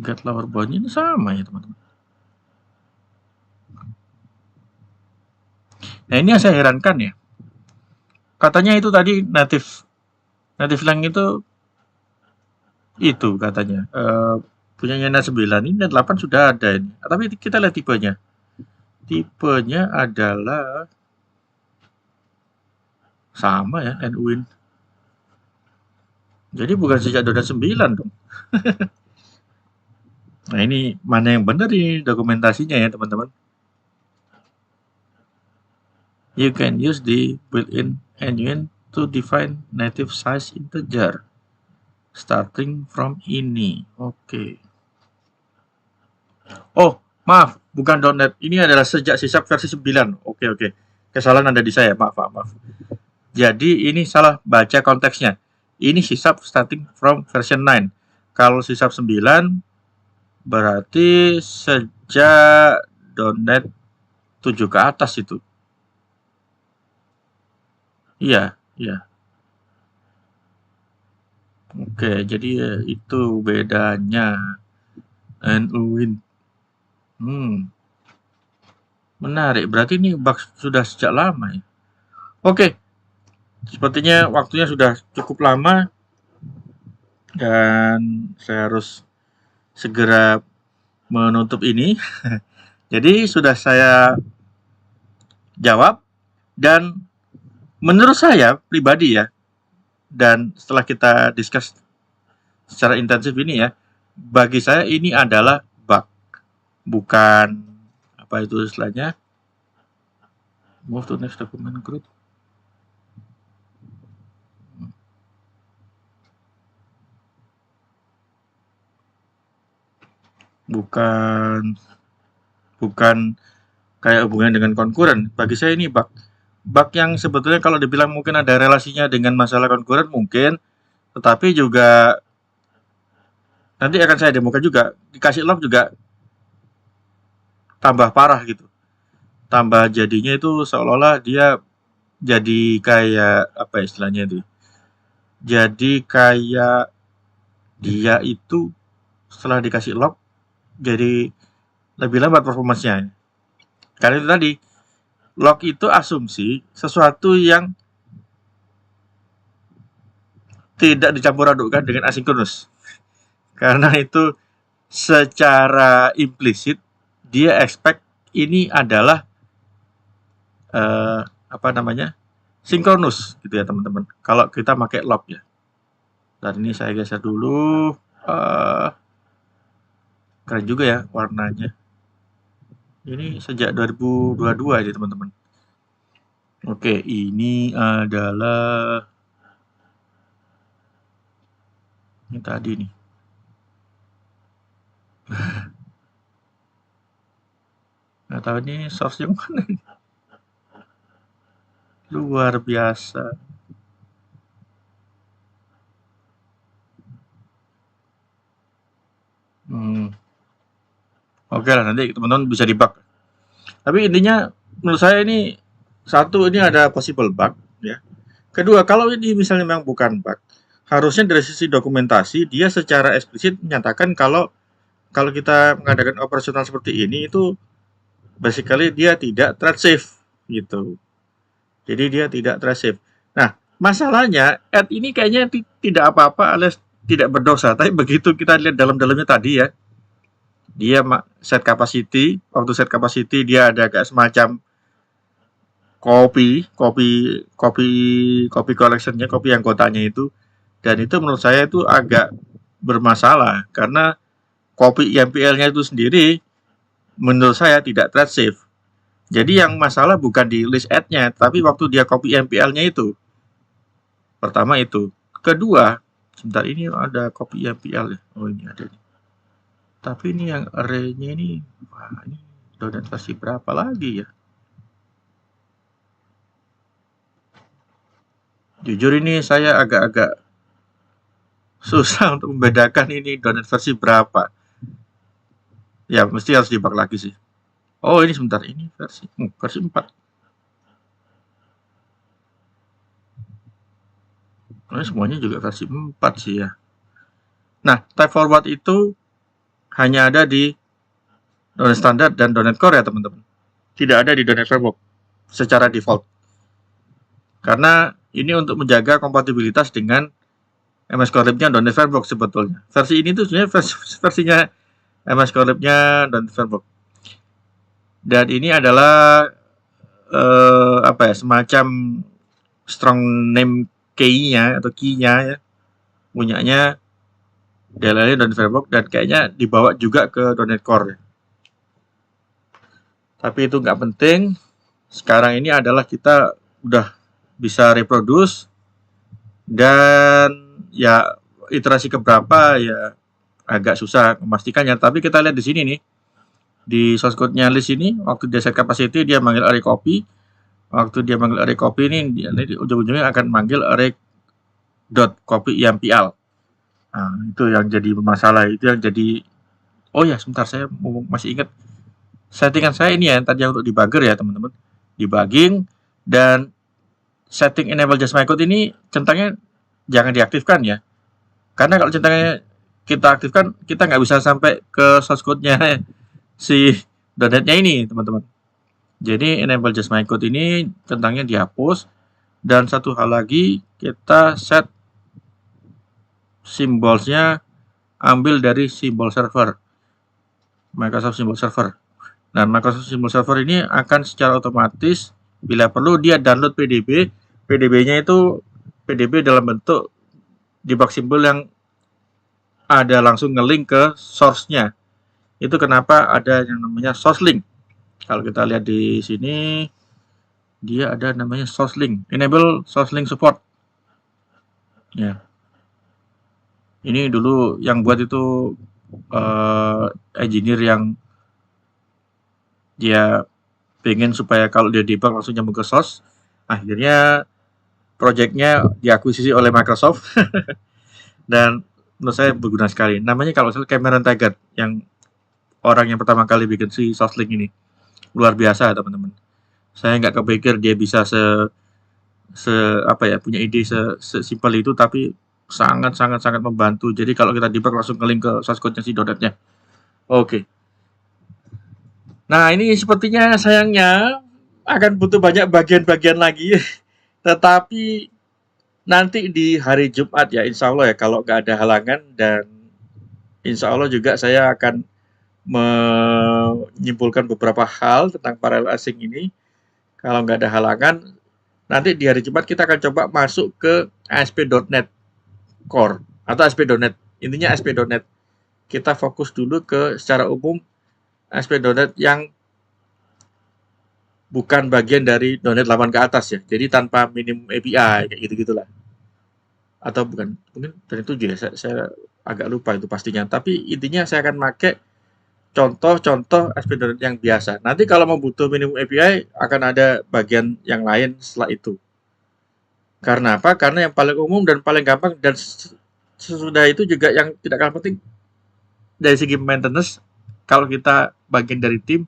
Get lower bound ini sama ya teman-teman. Nah ini yang saya herankan ya. katanya itu tadi native lang itu katanya punyanya Net 9. Ini Net 8 sudah ada ini. Tapi kita lihat tipenya. Tipenya adalah sama ya, NUIN. Jadi bukan sejak .NET 9 dong. Nah, ini mana yang benar ini dokumentasinya ya, teman-teman. You can use the built-in NUIN to define native size integer starting from ini. Oke. Oh, maaf, bukan .NET. Ini adalah sejak sisap versi 9. Oke. Kesalahan ada di saya. Maaf. Jadi ini salah baca konteksnya. Ini sisap starting from version 9. Kalau sisap 9 berarti sejak .NET 7 ke atas itu. Iya. Oke, jadi itu bedanya. NUIN. Menarik. Berarti ini bug sudah sejak lama ya. Oke. Sepertinya waktunya sudah cukup lama dan saya harus segera menutup ini. Jadi sudah saya jawab dan menurut saya pribadi ya, dan setelah kita discuss secara intensif ini ya, bagi saya ini adalah bug, bukan apa itu istilahnya, move to next document group. Bukan kayak hubungan dengan konkuren. Bagi saya ini bug yang sebetulnya kalau dibilang mungkin ada relasinya dengan masalah konkuren mungkin, tetapi juga nanti akan saya demokan juga, dikasih lock juga tambah parah gitu. Tambah jadinya itu seolah-olah dia jadi kayak apa istilahnya itu. Jadi kayak dia itu setelah dikasih lock jadi lebih lambat performanya. Karena itu tadi, lock itu asumsi sesuatu yang tidak dicampur adukkan dengan asinkronus. Karena itu secara implisit dia expect ini adalah sinkronus gitu ya teman-teman. Kalau kita pakai lock ya. Dan ini saya geser dulu. Keren juga ya warnanya. Ini sejak 2022 ya teman-teman. Oke, ini adalah ini tadi nih. Nggak tahu ini source yang mana ini. Luar biasa. Oke lah, nanti teman-teman bisa debug. Tapi intinya menurut saya ini satu, ini ada possible bug ya. Kedua, kalau ini misalnya memang bukan bug, harusnya dari sisi dokumentasi dia secara eksplisit menyatakan kalau kita mengadakan operasional seperti ini itu basically dia tidak thread safe gitu. Jadi dia tidak thread safe. Nah, masalahnya add ini kayaknya tidak apa-apa alias tidak berdosa, tapi begitu kita lihat dalam-dalamnya tadi ya, dia set capacity, waktu set capacity dia ada kayak semacam copy collectionnya, copy anggotanya itu, dan itu menurut saya itu agak bermasalah karena copy IMPL-nya itu sendiri menurut saya tidak thread safe. Jadi yang masalah bukan di list add-nya, tapi waktu dia copy IMPL-nya itu. Pertama itu. Kedua, sebentar ini ada copy IMPL ya. Oh ini ada nih. Tapi ini yang array-nya ini, wah ini .NET versi berapa lagi ya? Jujur ini saya agak-agak susah untuk membedakan ini .NET versi berapa. Ya, mesti harus debug lagi sih. Oh, ini sebentar, ini versi 4. Ini semuanya juga versi 4 sih ya. Nah, type forward itu hanya ada di .NET Standard dan .NET Core ya teman-teman. Tidak ada di .NET Framework secara default. Karena ini untuk menjaga kompatibilitas dengan MS Core Lib-nya .NET Framework sebetulnya. Versi ini tuh sebenarnya versinya MS Core Lib-nya .NET Framework. Dan ini adalah semacam strong name key-nya atau key-nya ya, punyanya DLL dan Framework, dan kayaknya dibawa juga ke .NET Core. Tapi itu nggak penting. Sekarang ini adalah kita udah bisa reproduce, dan ya iterasi keberapa ya agak susah memastikannya. Tapi kita lihat di sini nih, di source code-nya list ini, waktu dia set capacity dia manggil array copy. Waktu dia manggil array copy ini ujung-ujungnya akan manggil array dot copy YAML. Nah, itu yang jadi masalah, itu yang jadi. Oh ya, sebentar, saya masih ingat settingan saya ini ya, tadi untuk debugger ya teman-teman, debugging, dan setting enable just my code ini centangnya jangan diaktifkan ya, karena kalau centangnya kita aktifkan, kita nggak bisa sampai ke source code-nya si .NET-nya ini teman-teman. Jadi enable just my code ini centangnya dihapus. Dan satu hal lagi, kita set simbolnya ambil dari simbol server, Microsoft Symbol Server. Nah, Microsoft Symbol Server ini akan secara otomatis bila perlu dia download PDB. PDB-nya itu PDB dalam bentuk debug symbol yang ada langsung nge-link ke source-nya. Itu kenapa ada yang namanya source link. Kalau kita lihat di sini, dia ada namanya source link, enable source link support. Ya. Ini dulu yang buat itu engineer yang dia pengen supaya kalau dia debug langsung nyambung ke source. Akhirnya projectnya diakuisisi oleh Microsoft dan menurut saya berguna sekali. Namanya kalau salah Cameron Taggart, yang orang yang pertama kali bikin si source link ini. Luar biasa teman-teman. Saya nggak kepikir dia bisa punya ide sesimpel itu, tapi sangat membantu. Jadi kalau kita debug langsung ke link ke source code-nya si .NET-nya. Oke. Nah, ini sepertinya sayangnya akan butuh banyak bagian-bagian lagi. Tetapi nanti di hari Jumat ya, insya Allah ya, kalau nggak ada halangan, dan insya Allah juga saya akan menyimpulkan beberapa hal tentang paralel async ini. Kalau nggak ada halangan, nanti di hari Jumat kita akan coba masuk ke ASP.NET Core atau ASP.NET. Intinya ASP.NET. Kita fokus dulu ke secara umum ASP.NET yang bukan bagian dari .NET 8 ke atas ya. Jadi tanpa minimum API, kayak gitu-gitulah. Atau bukan, mungkin dari 7 ya, saya agak lupa itu pastinya. Tapi intinya saya akan pakai contoh-contoh ASP.NET yang biasa. Nanti kalau mau butuh minimum API, akan ada bagian yang lain setelah itu. Karena apa? Karena yang paling umum dan paling gampang, dan sesudah itu juga yang tidak kalah penting dari segi maintenance, kalau kita bagian dari tim,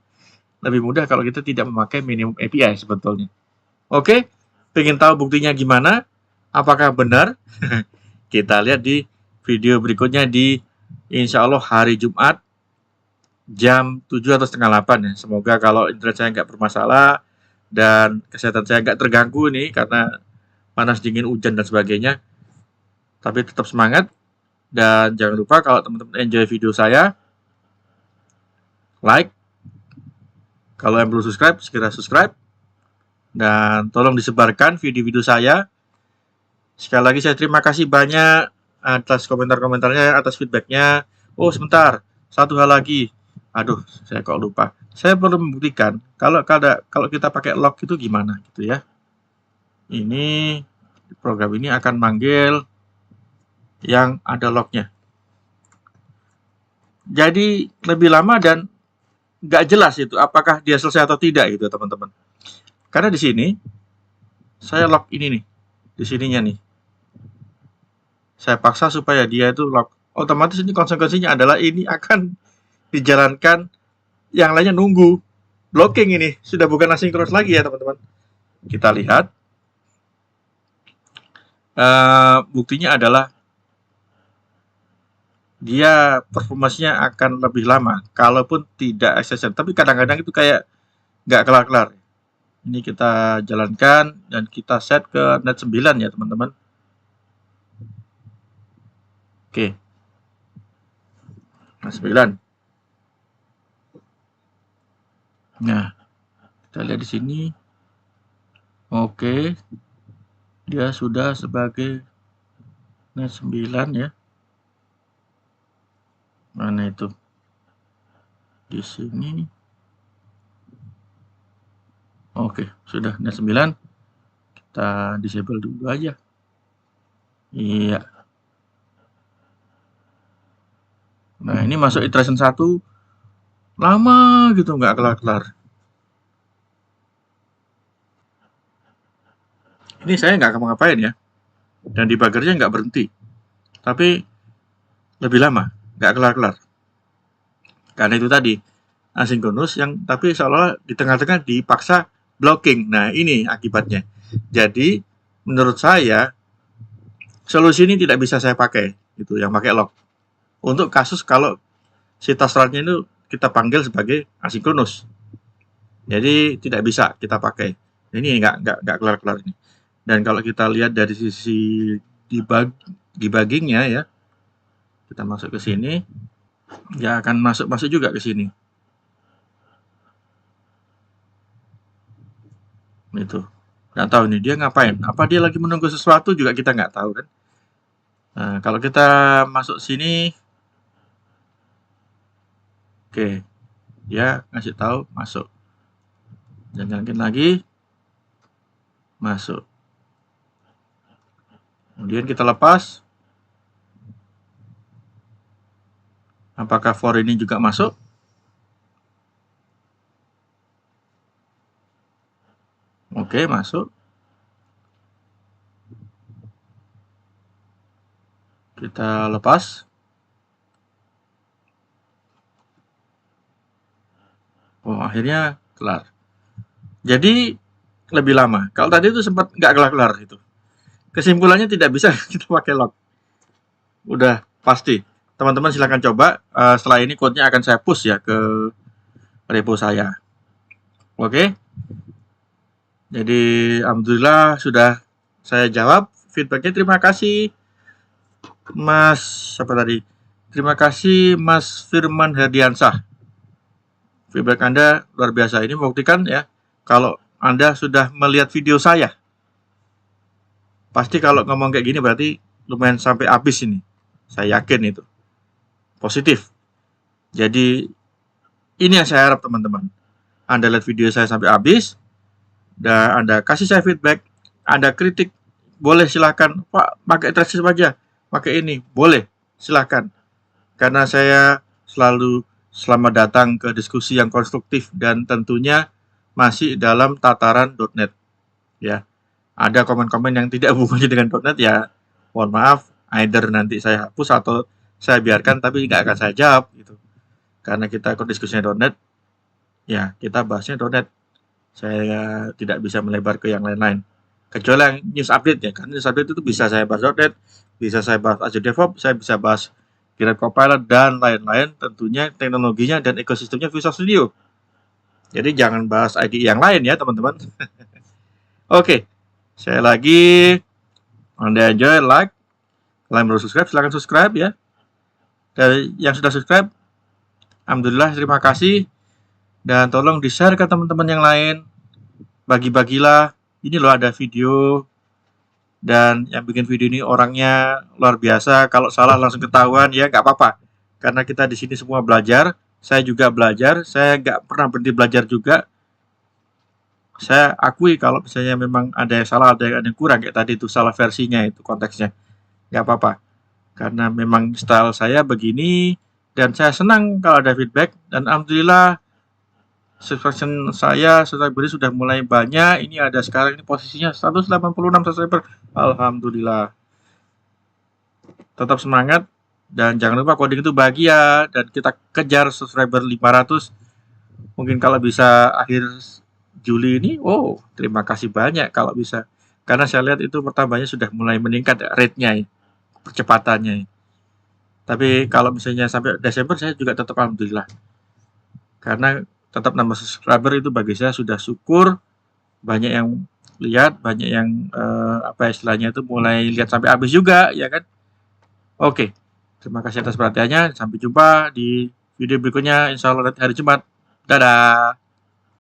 lebih mudah kalau kita tidak memakai minimum API sebetulnya. Oke, pengen tahu buktinya gimana? Apakah benar? Kita lihat di video berikutnya di insya Allah hari Jumat jam 7 atau setengah 8 ya. Semoga kalau internet saya nggak bermasalah dan kesehatan saya nggak terganggu nih karena panas dingin hujan dan sebagainya. Tapi tetap semangat, dan jangan lupa kalau teman-teman enjoy video saya, like. Kalau yang belum subscribe, segera subscribe, dan tolong disebarkan video-video saya. Sekali lagi saya terima kasih banyak atas komentar-komentarnya, atas feedbacknya. Oh sebentar, satu hal lagi. Aduh, saya kok lupa. Saya perlu membuktikan kalau kita pakai log itu gimana gitu ya. Ini program ini akan manggil yang ada lognya. Jadi lebih lama dan nggak jelas itu apakah dia selesai atau tidak gitu teman-teman. Karena di sini saya log ini nih, di sininya nih. Saya paksa supaya dia itu log. Otomatis ini konsekuensinya adalah ini akan dijalankan, yang lainnya nunggu. Blocking ini sudah bukan asynchronous lagi ya teman-teman. Kita lihat. Buktinya adalah dia performasinya akan lebih lama kalaupun tidak exception. Tapi kadang-kadang itu kayak nggak kelar-kelar. Ini kita jalankan dan kita set ke net 9 ya teman-teman. Oke. Net 9. Nah, kita lihat di sini. Oke. Dia sudah sebagai net 9 ya. Mana itu? Di sini. Oke, sudah net 9. Kita disable dulu aja. Iya. Nah, ini masuk iteration 1. Lama gitu, nggak kelar-kelar. Ini saya nggak ngapa-ngapain ya. Dan debuggernya nggak berhenti. Tapi lebih lama, nggak kelar-kelar. Karena itu tadi, asinkronus yang tapi seolah di tengah-tengah dipaksa blocking. Nah, ini akibatnya. Jadi, menurut saya, solusi ini tidak bisa saya pakai, gitu, yang pakai lock. Untuk kasus kalau si task-run-nya itu kita panggil sebagai asinkronus. Jadi, tidak bisa kita pakai. Ini nggak kelar-kelar ini. Dan kalau kita lihat dari sisi debuggingnya ya, kita masuk ke sini, ya akan masuk juga ke sini. Itu. Nggak tahu nih dia ngapain. Apa dia lagi menunggu sesuatu juga kita nggak tahu kan. Nah, kalau kita masuk sini, oke, dia ngasih tahu masuk. Dan jalanin lagi, masuk. Kemudian kita lepas. Apakah for ini juga masuk? Oke, masuk. Kita lepas. Oh, akhirnya kelar. Jadi lebih lama. Kalau tadi itu sempat nggak kelar-kelar itu. Kesimpulannya tidak bisa kita pakai lock. Udah pasti. Teman-teman silahkan coba. Setelah ini code-nya akan saya push ya ke repo saya. Oke. Jadi alhamdulillah sudah saya jawab feedbacknya. Terima kasih Mas siapa tadi? Terima kasih Mas Firman Herdiansah. Feedback Anda luar biasa. Ini membuktikan ya kalau Anda sudah melihat video saya. Pasti kalau ngomong kayak gini berarti lumayan sampai habis ini. Saya yakin itu. Positif. Jadi ini yang saya harap teman-teman. Anda lihat video saya sampai habis dan Anda kasih saya feedback, Anda kritik, boleh silakan. Pak, pakai traces aja, pakai ini, boleh, silakan. Karena saya selalu selamat datang ke diskusi yang konstruktif dan tentunya masih dalam tataran .NET. Ya, ada komen-komen yang tidak hubungannya dengan .NET ya, mohon maaf, either nanti saya hapus atau saya biarkan, tapi nggak akan saya jawab gitu. Karena kita ikut diskusinya .NET, ya kita bahasnya .NET. Saya tidak bisa melebar ke yang lain-lain. Kecuali yang news update ya, kan news update itu bisa saya bahas .NET, bisa saya bahas Azure DevOps, saya bisa bahas GitHub Copilot dan lain-lain, tentunya teknologinya dan ekosistemnya Visual Studio. Jadi jangan bahas IDE yang lain ya teman-teman. Oke, saya lagi, Anda enjoy, like, kalian baru subscribe, silahkan subscribe ya. Dari yang sudah subscribe, alhamdulillah terima kasih. Dan tolong di-share ke teman-teman yang lain. Bagi-bagilah. Ini loh ada video. Dan yang bikin video ini orangnya luar biasa. Kalau salah langsung ketahuan ya nggak apa-apa. Karena kita di sini semua belajar. Saya juga belajar. Saya nggak pernah berhenti belajar juga. Saya akui kalau misalnya memang ada yang salah, ada yang kurang. Kayak tadi itu salah versinya itu konteksnya. Nggak apa-apa. Karena memang style saya begini. Dan saya senang kalau ada feedback. Dan alhamdulillah subscription saya subscriber sudah mulai banyak. Ini ada sekarang ini posisinya 186 subscriber. Alhamdulillah. Tetap semangat dan jangan lupa coding itu bahagia dan kita kejar subscriber 500. Mungkin kalau bisa akhir Juli ini. Oh, terima kasih banyak kalau bisa. Karena saya lihat itu pertambahannya sudah mulai meningkat rate-nya, percepatannya. Tapi kalau misalnya sampai Desember saya juga tetap alhamdulillah. Karena tetap nambah subscriber itu bagi saya sudah syukur banyak yang lihat, banyak yang apa istilahnya itu mulai lihat sampai habis juga, ya kan? Oke, terima kasih atas perhatiannya. Sampai jumpa di video berikutnya, insya Allah nanti hari Jumat. Dadah.